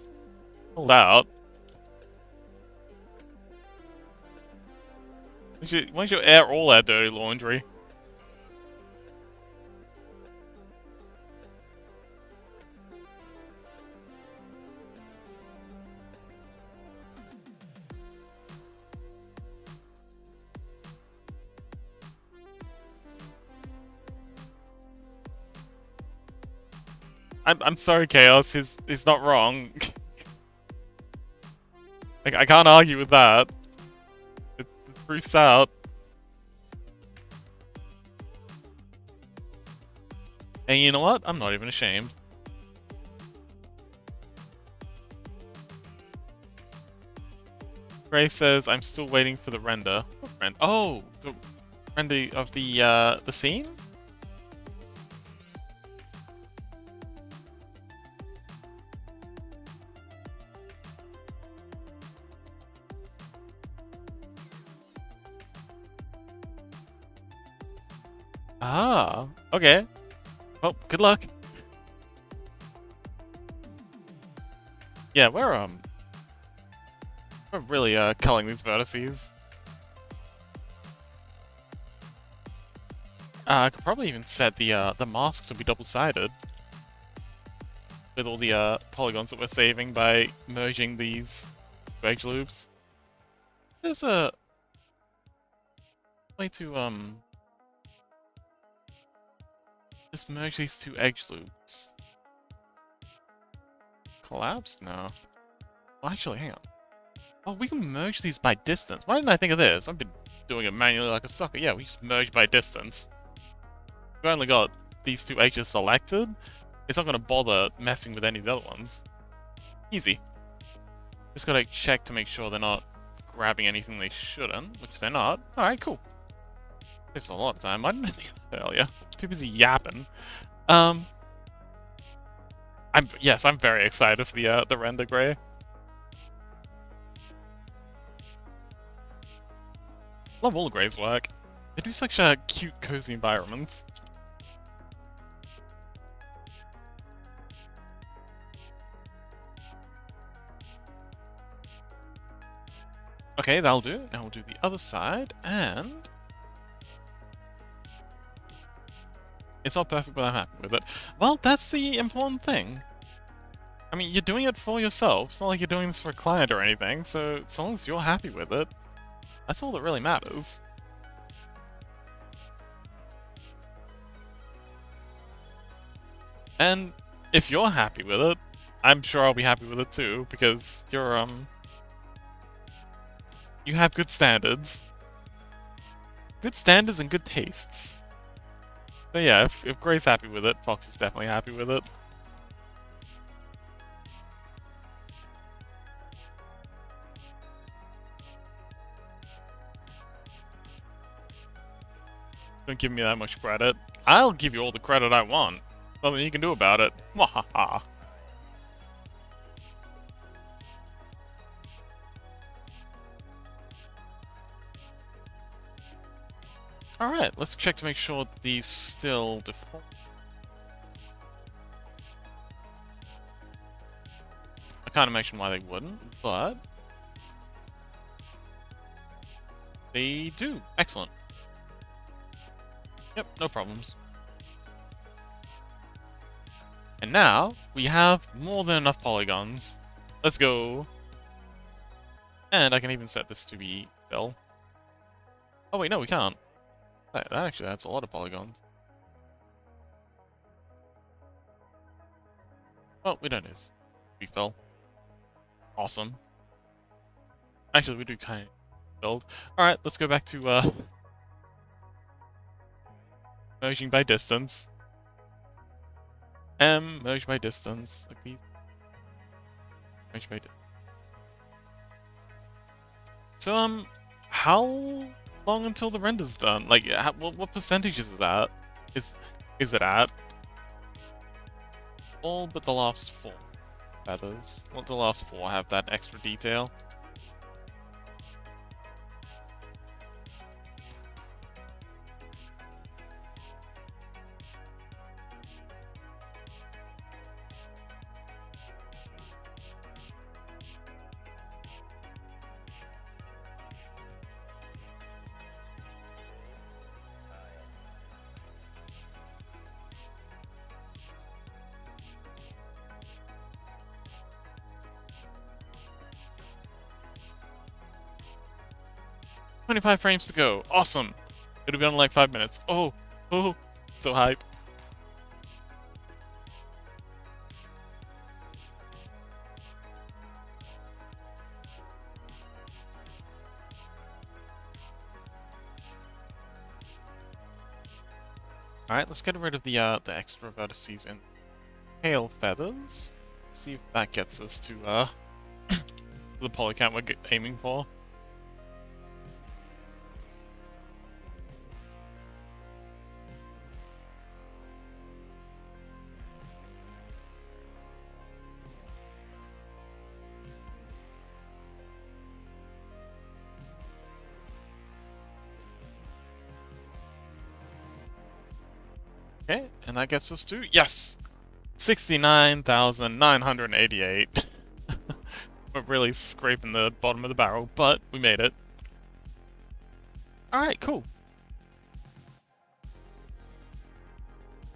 Hold out. Why don't you air all that dirty laundry? I'm sorry, Chaos. He's not wrong. Like, I can't argue with that. It's Bruce out. And you know what? I'm not even ashamed. Gray says I'm still waiting for the render. What render? Oh, the render of the scene? Ah, okay. Well, good luck. Yeah, we're really culling these vertices. I could probably even set the masks to be double-sided with all the polygons that we're saving by merging these edge loops. There's a way to just merge these two edge loops. Collapse? No. Well, actually, hang on. Oh, we can merge these by distance. Why didn't I think of this? I've been doing it manually like a sucker. Yeah, we just merge by distance. We've only got these two edges selected. It's not going to bother messing with any of the other ones. Easy. Just gotta check to make sure they're not grabbing anything they shouldn't, which they're not. Alright, cool. Saves a lot of time. Why didn't I think of that earlier? Too busy yapping. Yes, I'm very excited for the render, Gray. Love all of Gray's work. They do such cute, cozy environments. Okay, that'll do. Now we'll do the other side, and... It's not perfect, but I'm happy with it. Well, that's the important thing. I mean, you're doing it for yourself. It's not like you're doing this for a client or anything, so as long as you're happy with it, that's all that really matters. And if you're happy with it, I'm sure I'll be happy with it too, because you're, you have good standards. Good standards and good tastes. So yeah, if Gray's happy with it, Fox is definitely happy with it. Don't give me that much credit. I'll give you all the credit I want. Nothing you can do about it. Wahaha. Alright, let's check to make sure that these still default. I can't imagine why they wouldn't, but... they do. Excellent. Yep, no problems. And now, we have more than enough polygons. Let's go. And I can even set this to be fill. Oh wait, no, we can't. That actually adds a lot of polygons. Well, we don't need to be fill. Awesome. Actually, we do kind of build. Alright, let's go back to, merging by distance. Merge by distance. Like these. Merge by distance. So, how long until the render's done? Like, what percentage is that? Is it at? All but the last 4 feathers. Well, the last 4 have that extra detail. "25 frames to go. Awesome. It'll be on in like 5 minutes. Oh, so hype." Alright, let's get rid of the extra vertices and tail feathers. See if that gets us to the poly count we're aiming for. Okay, and that gets us to, yes! 69,988. We're really scraping the bottom of the barrel, but we made it. Alright, cool.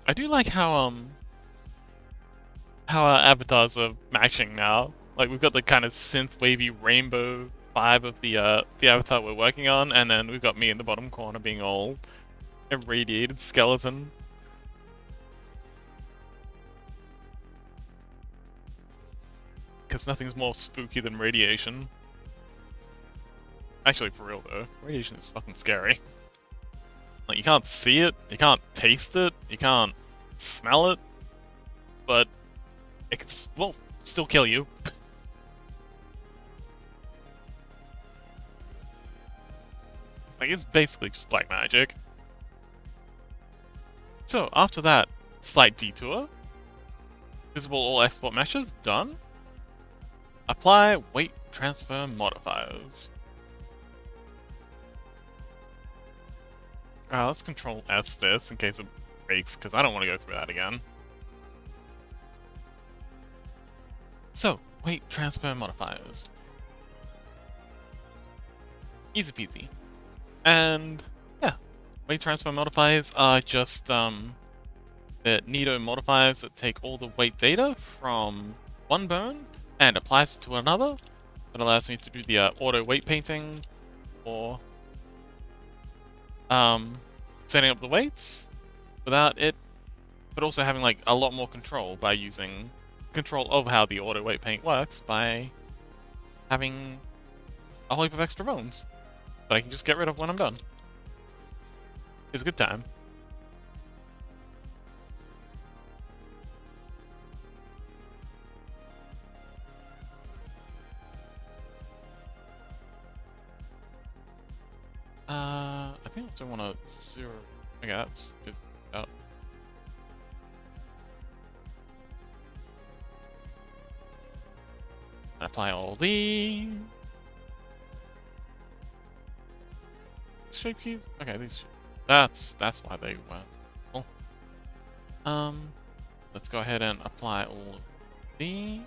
I do like how our avatars are matching now. Like, we've got the kind of synth wavy rainbow vibe of the avatar we're working on, and then we've got me in the bottom corner being all irradiated skeleton. Because nothing's more spooky than radiation. Actually, for real though, radiation is fucking scary. Like, you can't see it, you can't taste it, you can't smell it, but it can, well, still kill you. Like, it's basically just black magic. So, after that slight detour, visible all export meshes, done. Apply weight transfer modifiers. Let's control S this in case it breaks, because I don't want to go through that again. So, weight transfer modifiers. Easy peasy. And yeah, weight transfer modifiers are just the Nido modifiers that take all the weight data from one bone and applies it to another. That allows me to do the auto weight painting or setting up the weights without it, but also having like a lot more control by using control of how the auto weight paint works by having a whole heap of extra bones that I can just get rid of when I'm done. It's a good time. I think I also want to zero. Okay, that's just out. Apply all the shape keys. Okay, these. That's why they went. Well, let's go ahead and apply all of the.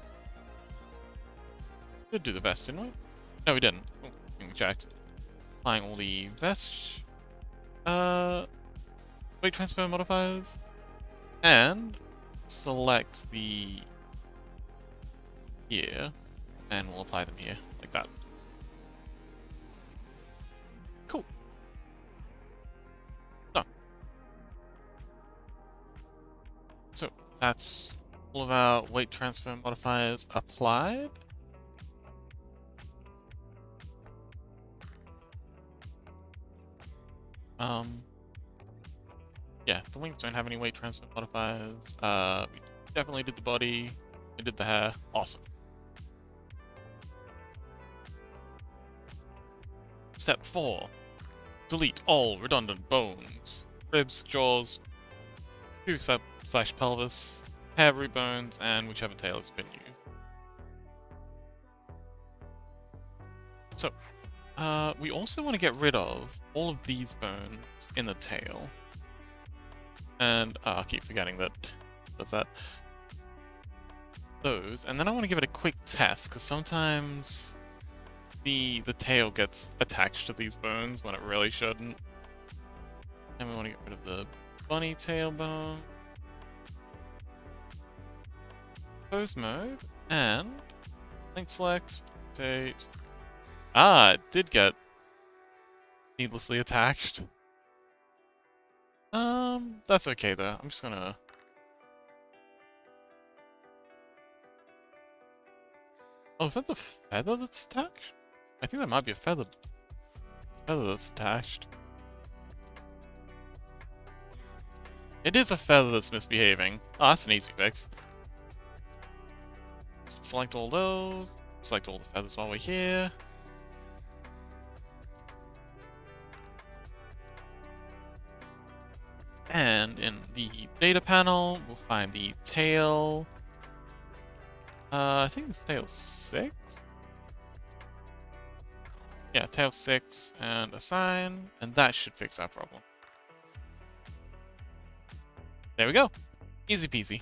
Did do the vest, didn't we? No, we didn't. Oh, we checked. Applying all the vest. Weight transfer modifiers, and select the here, and we'll apply them here like that. Cool. Done. So that's all of our weight transfer modifiers applied. Yeah, the wings don't have any weight transfer modifiers. We definitely did the body. We did the hair. Awesome. Step 4. Delete all redundant bones. Ribs, jaws, /pelvis, hair root bones, and whichever tail has been used. So, we also want to get rid of all of these bones in the tail. And I keep forgetting that does that. Those, and then I want to give it a quick test, because sometimes the tail gets attached to these bones when it really shouldn't. And we want to get rid of the bunny tail bone. Pose mode, and link select, rotate. Ah, it did get needlessly attached. That's okay though. I'm just gonna. Oh, is that the feather that's attached? I think that might be a feather that's attached. It is a feather that's misbehaving. Oh, that's an easy fix. Select all those. Select all the feathers while we're here. And in the data panel, we'll find the tail. I think it's tail 6. Yeah, tail 6 and assign, and that should fix our problem. There we go. Easy peasy.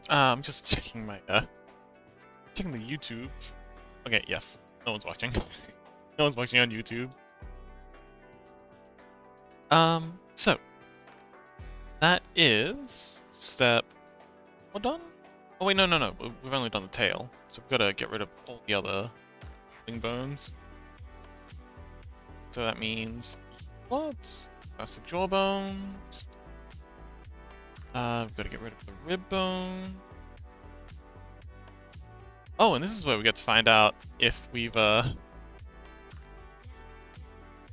I'm just checking my checking the YouTubes. Okay, yes, no one's watching. No one's watching on YouTube. So that is step. We're done. Oh wait, no. We've only done the tail, so we've got to get rid of all the other wing bones. So that means what? That's the jawbones. We've got to get rid of the rib bone. Oh, and this is where we get to find out if we've,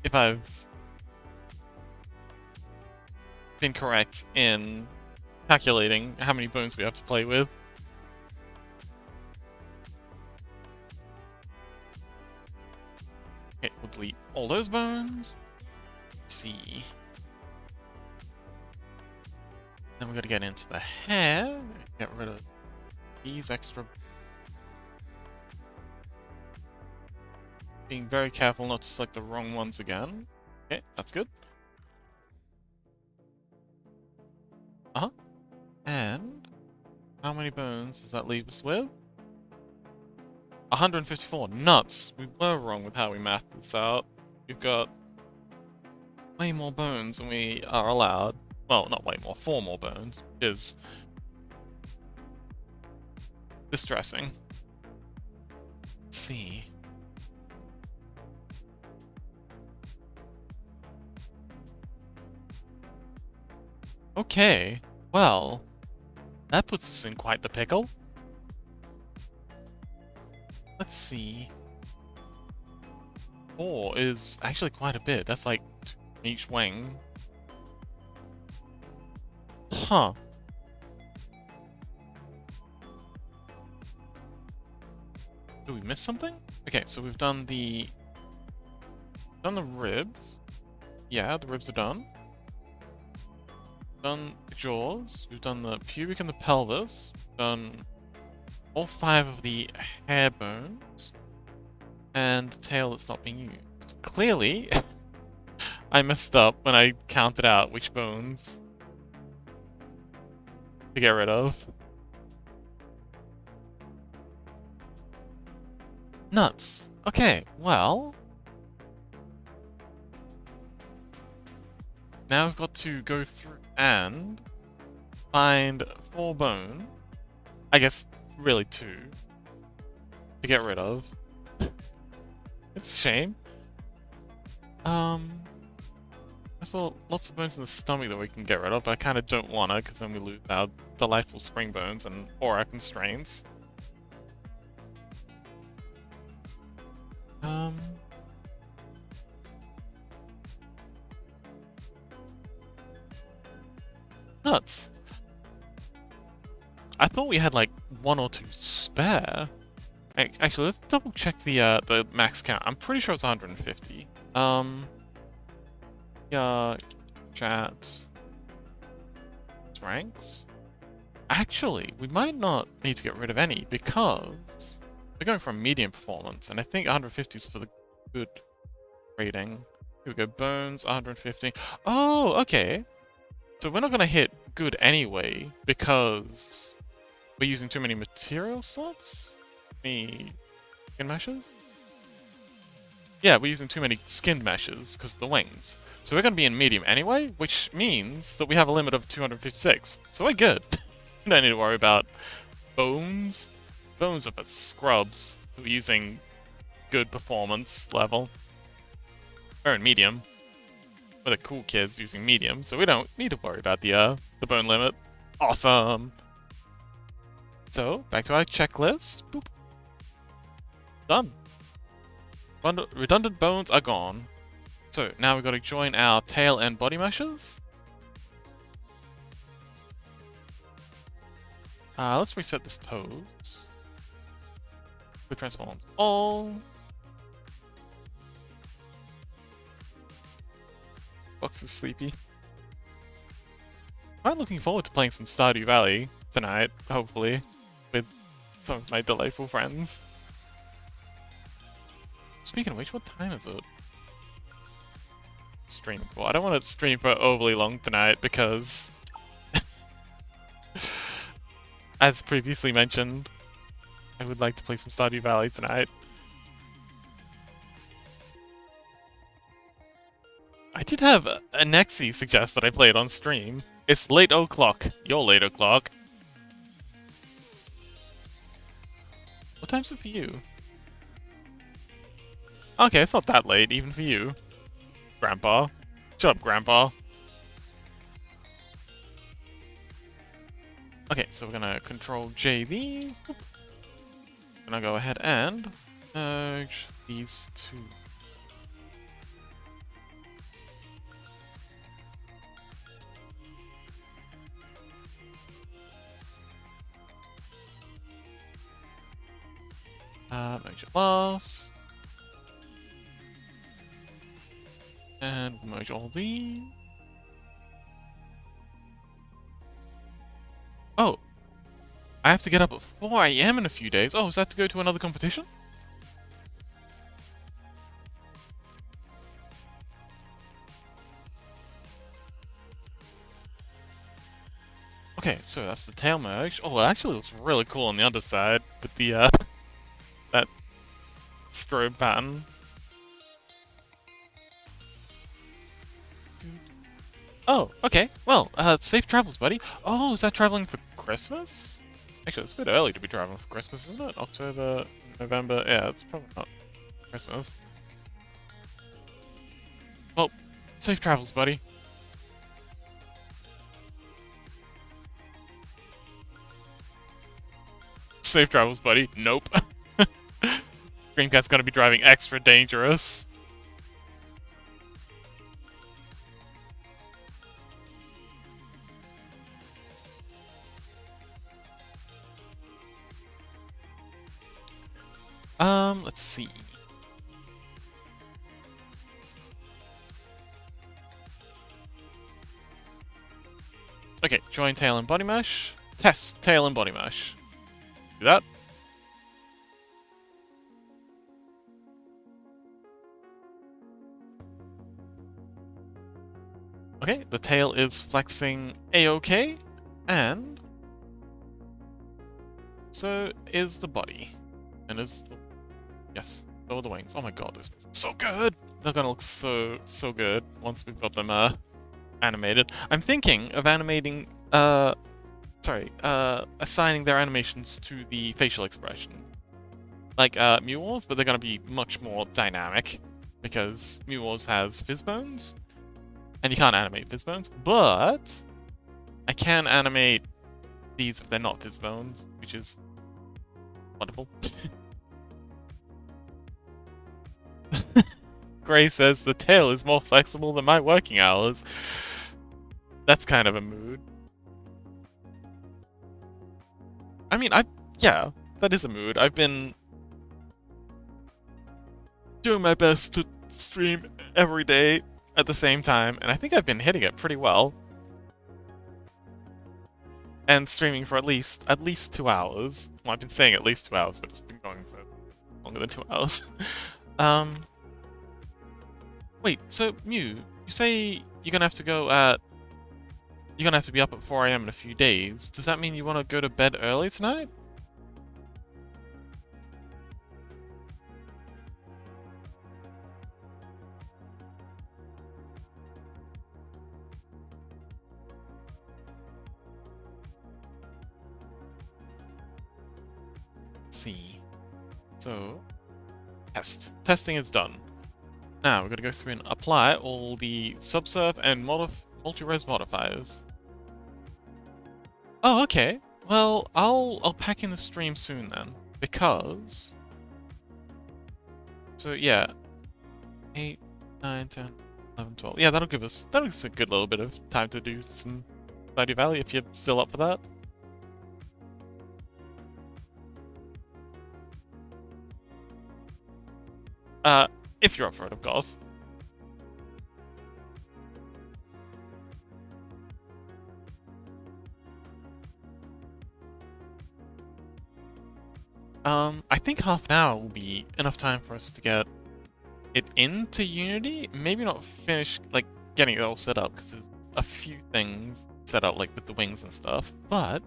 if I've been correct in calculating how many bones we have to play with. Okay, we'll delete all those bones. Let's see. Then we've got to get into the hair. Get rid of these extra. Being very careful not to select the wrong ones again. Okay, that's good. Uh-huh. And how many bones does that leave us with? 154. Nuts! We were wrong with how we mathed this out. We've got way more bones than we are allowed. Well, not way more, 4 more bones, which is distressing. Let's see. Okay, well, that puts us in quite the pickle. Let's see. 4 is actually quite a bit. That's like 2 in each wing. Huh. Did we miss something? Okay, so we've done the ribs. Yeah, the ribs are done. Done the jaws. We've done the pubic and the pelvis. We've done all 5 of the hair bones. And the tail that's not being used. Clearly, I messed up when I counted out which bones to get rid of. Nuts. Okay, well. Now we've got to go through and find 4 bone. I guess really 2 to get rid of. It's a shame. There's lots of bones in the stomach that we can get rid of, but I kind of don't want to, because then we lose our delightful spring bones and aura constraints. Nuts. I thought we had like 1 or 2 spare. Actually, let's double check the max count. I'm pretty sure it's 150. Yeah, chat. Ranks. Actually, we might not need to get rid of any because we're going for a medium performance, and I think 150 is for the good rating. Here we go, bones, 150. Oh, okay. So we're not gonna hit good anyway because we're using too many material slots? Any skin meshes? Yeah, we're using too many skin meshes because of the wings. So we're going to be in medium anyway, which means that we have a limit of 256. So we're good. We don't need to worry about bones. Bones are for scrubs who are using good performance level. We're in medium. We're the cool kids using medium, so we don't need to worry about the bone limit. Awesome! So, back to our checklist. Boop. Done. Redundant bones are gone. So, now we've got to join our tail and body meshes. Let's reset this pose. We transform all. Fox is sleepy. I'm looking forward to playing some Stardew Valley tonight, hopefully, with some of my delightful friends. Speaking of which, what time is it? Stream for. I don't want to stream for overly long tonight because, as previously mentioned, I would like to play some Stardew Valley tonight. I did have a Nexi suggest that I play it on stream. It's late o'clock. You're late o'clock. What time's it for you? Okay, it's not that late, even for you. Grandpa. Shut up, Grandpa. Okay, so we're gonna control J these. Boop. Gonna go ahead and merge these two. Merge it last. And we'll merge all these. Oh! I have to get up at 4 AM in a few days. Oh, is that to go to another competition? Okay, so that's the tail merge. Oh, it actually looks really cool on the underside with the, that strobe pattern. Oh, okay. Well, safe travels, buddy. Oh, is that traveling for Christmas? Actually, it's a bit early to be traveling for Christmas, isn't it? October, November. Yeah, it's probably not Christmas. Well, safe travels, buddy. Safe travels, buddy. Nope. Dreamcat's gonna be driving extra dangerous. Let's see. Okay, join tail and body mesh. Test tail and body mesh. Do that. Okay, the tail is flexing A-OK, and so is the body, and is the yes, so are the wings. Oh my god, this is so good. They're gonna look so good once we've got them animated. I'm thinking of animating assigning their animations to the facial expression, like Mew Wars, but they're gonna be much more dynamic because Mew Wars has Fizzbones. And you can't animate Fizzbones, but I can animate these if they're not Fizzbones, which is wonderful. Gray says the tail is more flexible than my working hours. That's kind of a mood. I mean, yeah, that is a mood. I've been doing my best to stream every day at the same time, and I think I've been hitting it pretty well. And streaming for at least 2 hours. Well, I've been saying at least 2 hours, but it's been going for longer than 2 hours. Wait, so Mew, you say you're gonna have to go at... You're gonna have to be up at 4 AM in a few days. Does that mean you want to go to bed early tonight? Let's see. So, testing is done. Now we're gonna go through and apply all the subsurf and multi-res modifiers. Oh, okay. Well, I'll pack in the stream soon then, because... So yeah, 8, 9, 10, 11, 12. Yeah, that'll give us a good little bit of time to do some Stardew Valley if you're still up for that. If you're up for it, of course. I think half an hour will be enough time for us to get it into Unity. Maybe not finish, like, getting it all set up, because there's a few things set up, like, with the wings and stuff, but...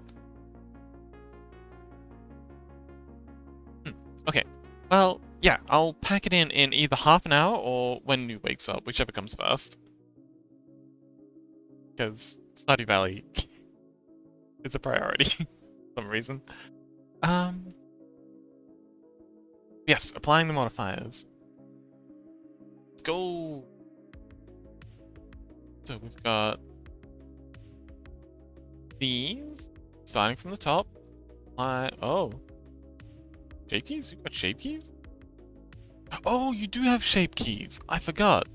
Okay, well, yeah, I'll pack it in either half an hour or when New wakes up, whichever comes first. Because Stardew Valley is a priority for some reason. Yes, applying the modifiers. Let's go. So we've got these. starting from the top. Oh. Shape keys? You've got shape keys? Oh, you do have shape keys. I forgot.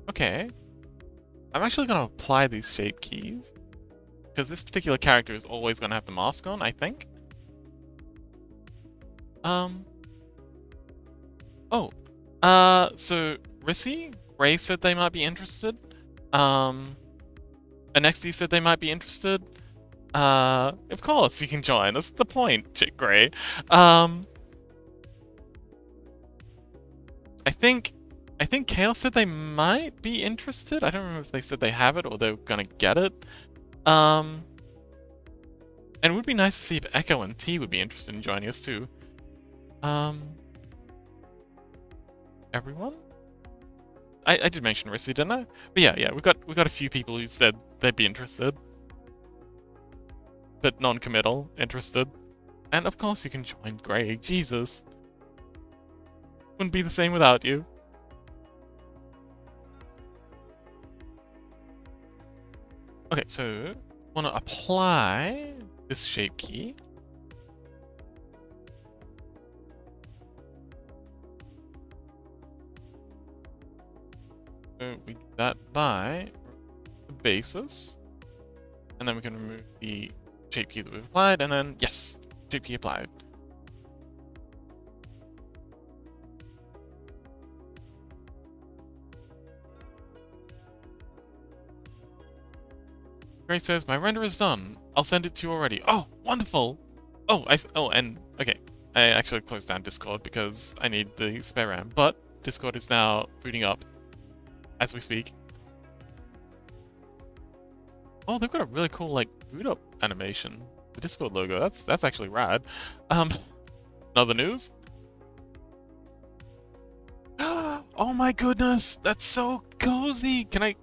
Okay. I'm actually gonna apply these shape keys. Because this particular character is always gonna have the mask on, I think. Oh. So Rissy, Ray said they might be interested. Anexi said they might be interested. Of course you can join. That's the point, Chick Gray. I think Chaos said they might be interested. I don't remember if they said they have it or they're gonna get it. And it would be nice to see if Echo and T would be interested in joining us too. Everyone? I did mention Rissy, didn't I? But yeah, we got a few people who said they'd be interested. But non-committal, interested. And of course you can join Greg, Jesus. Wouldn't be the same without you. Okay, so want to apply this shape key. So we do that by the basis, and then we can remove the shape key that we've applied, and then yes, shape key applied. Gray says, my render is done. I'll send it to you already. Oh, wonderful! And okay. I actually closed down Discord because I need the spare RAM, but Discord is now booting up as we speak. Oh, they've got a really cool, like, boot up animation. The Discord logo, that's actually rad. Another news? Oh my goodness, that's so cozy! Can I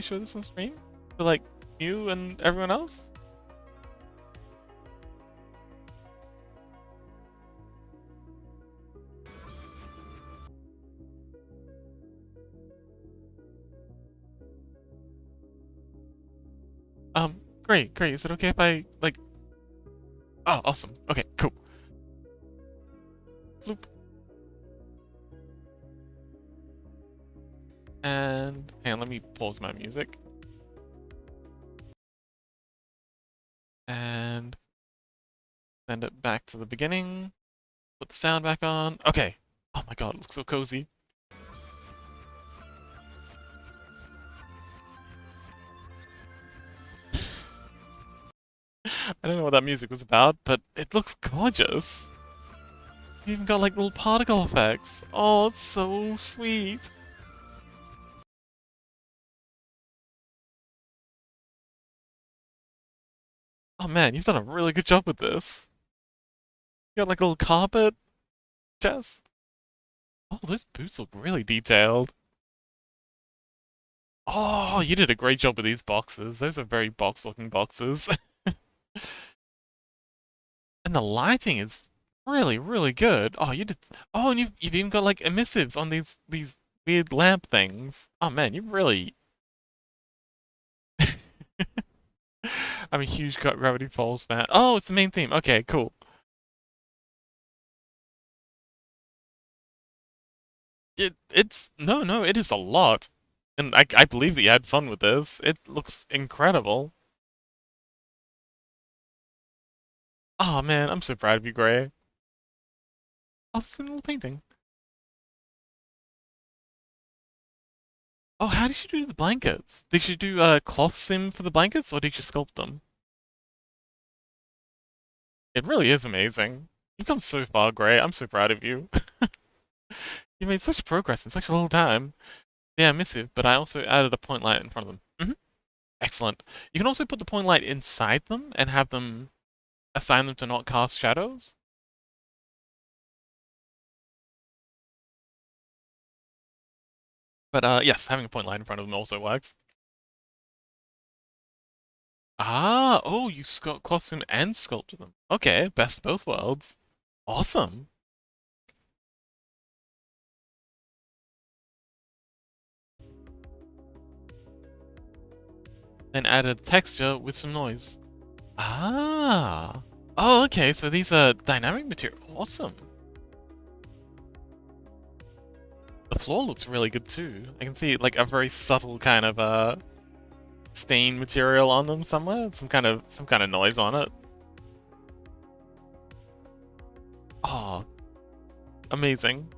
show this on screen? For, like, you and everyone else? Great. Is it okay if I, like... Oh, awesome. Okay, cool. Bloop. And... hang on, let me pause my music. And... send it back to the beginning. Put the sound back on. Okay. Oh my god, it looks so cozy. I don't know what that music was about, but it looks gorgeous. You even got like little particle effects. Oh, it's so sweet. Oh man, you've done a really good job with this. You got like a little carpet chest. Oh, those boots look really detailed. Oh, you did a great job with these boxes. Those are very box-looking boxes. And the lighting is really, really good. Oh, you did. Oh, and you've even got like emissives on these weird lamp things. Oh man, you really. I'm a huge Gravity Falls fan. Oh, it's the main theme. Okay, cool. It's no, it is a lot, and I believe that you had fun with this. It looks incredible. Oh man, I'm so proud of you, Gray. Oh, it's a little painting. Oh, how did you do the blankets? Did you do a cloth sim for the blankets, or did you sculpt them? It really is amazing. You've come so far, Gray. I'm so proud of you. You made such progress in such a little time. Yeah, missive, but I also added a point light in front of them. Excellent. You can also put the point light inside them and have them assign them to not cast shadows. But yes, having a point light in front of them also works. Ah, oh, you cloth them and sculpted them. Okay, best of both worlds. Awesome. then added texture with some noise. Ah. Oh, okay, so these are dynamic material. Awesome. The floor looks really good too. I can see like a very subtle kind of stain material on them somewhere. Some kind of noise on it. Oh, amazing.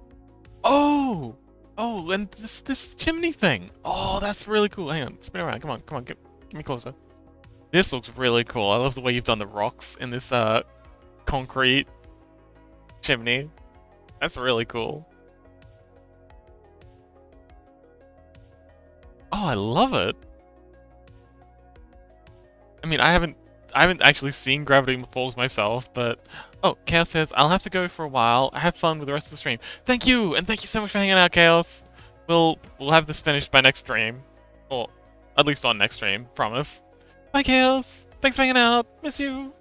Oh! Oh, and this chimney thing. Oh, that's really cool. Hang on, spin around. Come on, get me closer. This looks really cool. I love the way you've done the rocks in this concrete chimney. That's really cool. Oh, I love it. I mean, I haven't actually seen Gravity Falls myself, but oh, Chaos says I'll have to go for a while. Have fun with the rest of the stream. Thank you, and thank you so much for hanging out, Chaos. We'll have this finished by next stream, or at least on next stream. Promise. Bye, Chaos. Thanks for hanging out. Miss you.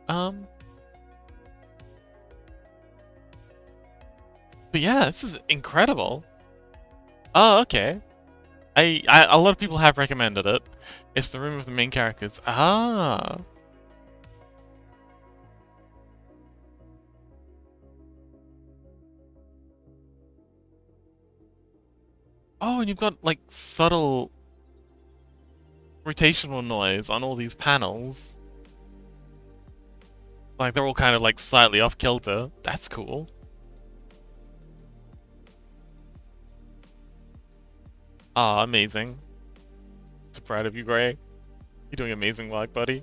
But yeah, this is incredible. Oh, okay. A lot of people have recommended it. It's the room of the main characters. Ah. Oh, and you've got like subtle rotational noise on all these panels. Like they're all kind of like slightly off kilter. That's cool. Ah, amazing. So proud of you, Gray. You're doing amazing work, buddy.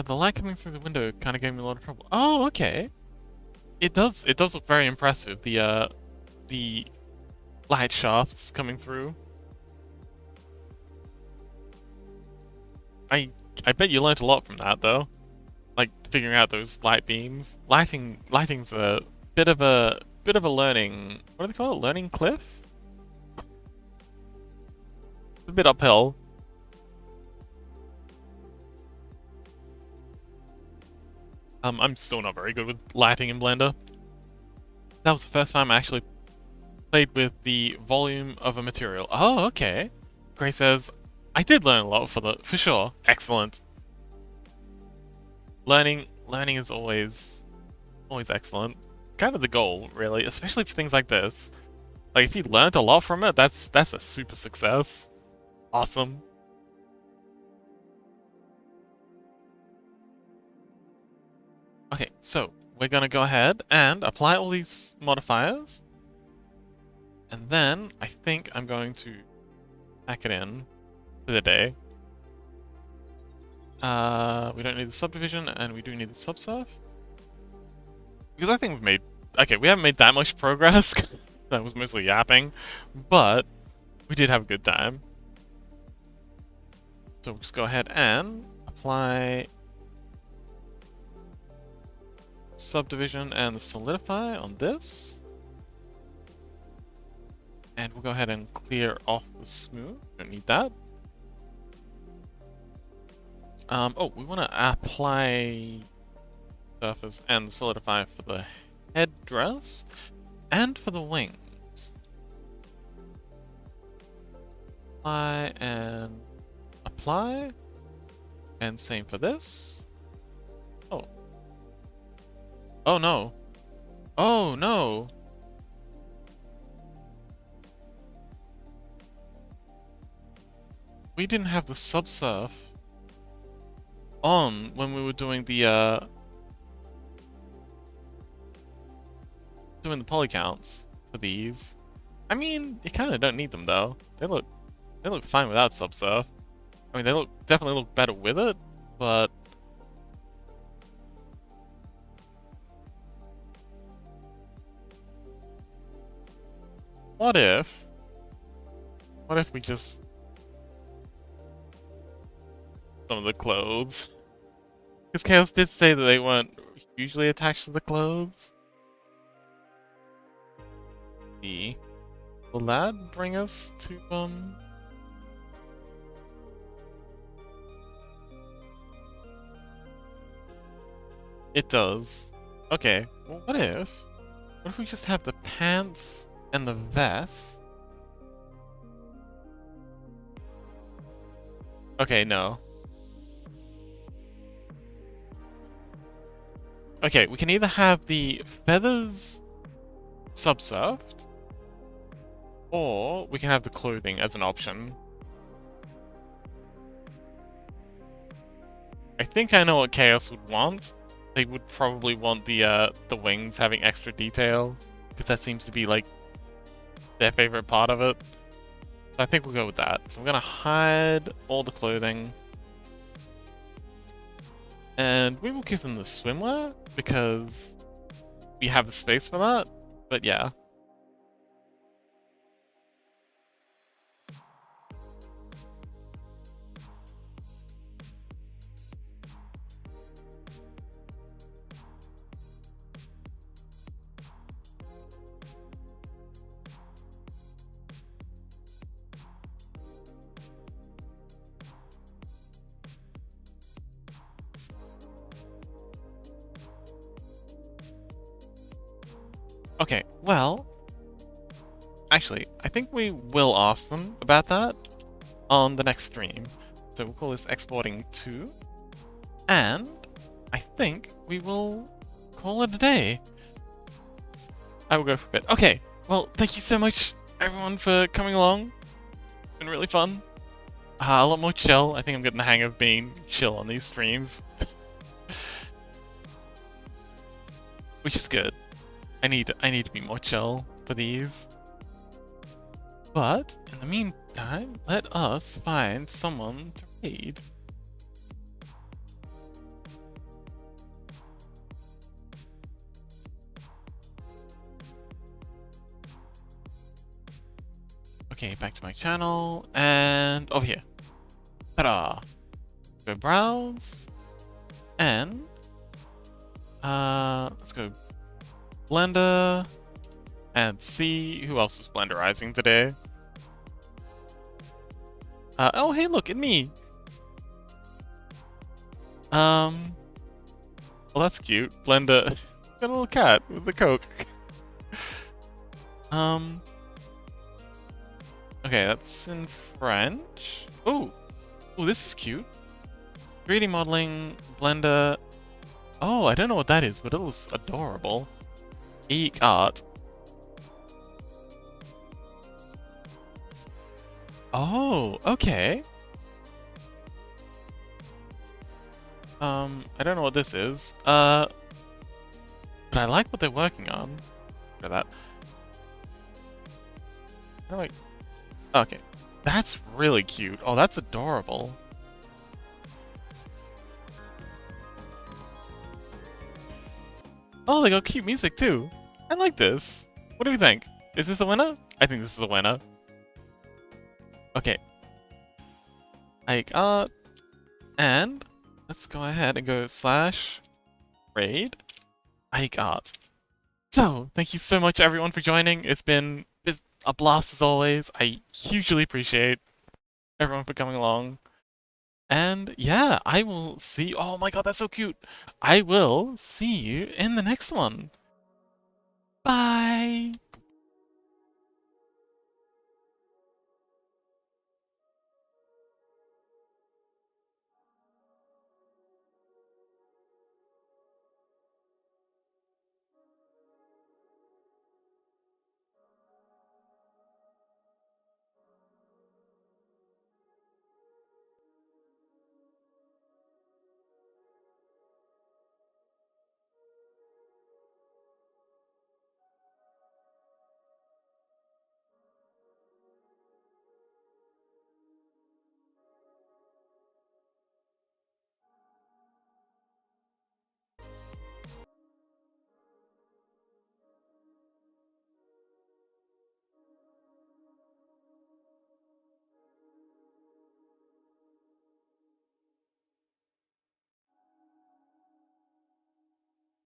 The light coming through the window kind of gave me a lot of trouble. Oh, okay. It does look very impressive. The light shafts coming through. I bet you learned a lot from that though. Like figuring out those light beams. Lighting's a bit of a learning, what do they call it? Learning cliff? It's a bit uphill. I'm still not very good with lighting in Blender. That was the first time I actually played with the volume of a material. Oh, okay. Gray says, I did learn a lot for sure. Excellent. Learning is always excellent. Kind of the goal, really, especially for things like this. Like if you learned a lot from it, that's a super success. Awesome. Okay, so we're gonna go ahead and apply all these modifiers. And then I think I'm going to pack it in for the day. We don't need the subdivision, and we do need the subsurf. Because I think we've made... Okay, we haven't made that much progress. That was mostly yapping. But we did have a good time. So we'll just go ahead and apply subdivision and the solidify on this. And we'll go ahead and clear off the smooth. Don't need that. Oh, we want to apply surface and the solidify for the headdress and for the wings. Apply and apply. And same for this. Oh. Oh no. Oh no. We didn't have the subsurf on when we were doing the poly counts for these. I mean, you kind of don't need them though. They look fine without subsurf. I mean, they definitely look better with it, but what if we just some of the clothes? Because Chaos did say that they weren't usually attached to the clothes. Will that bring us to, It does. Okay, well, what if we just have the pants and the vest? Okay, no. Okay, we can either have the feathers subsurfed, or we can have the clothing as an option. I think I know what Chaos would want. They would probably want the wings having extra detail, because that seems to be like their favorite part of it. So I think we'll go with that. So we're gonna hide all the clothing. And we will give them the swimwear, because we have the space for that. But yeah. Okay, well, actually, I think we will ask them about that on the next stream. So we'll call this exporting to, and I think we will call it a day. I will go for a bit. Okay, well, thank you so much, everyone, for coming along. It's been really fun. A lot more chill. I think I'm getting the hang of being chill on these streams. Which is good. I need to be more chill for these. But in the meantime, let us find someone to raid. Okay, back to my channel and over here. Ta-da! Go browse and let's go Blender and see who else is blenderizing today. Oh hey, look at me. Well, that's cute. Blender got a little cat with a Coke. Okay, that's in French. Oh, this is cute. 3D modeling, Blender. Oh, I don't know what that is, but it looks adorable. Eek art. Oh, okay. I don't know what this is. But I like what they're working on. Look at that. How do I... Okay. That's really cute. Oh, that's adorable. Oh, they got cute music too. I like this. What do we think? Is this a winner? I think this is a winner. Okay. Ike art. And let's go ahead and go / raid Ike art. So, thank you so much everyone for joining. It's been a blast as always. I hugely appreciate everyone for coming along. And yeah, I will see you. Oh my god, that's so cute. I will see you in the next one.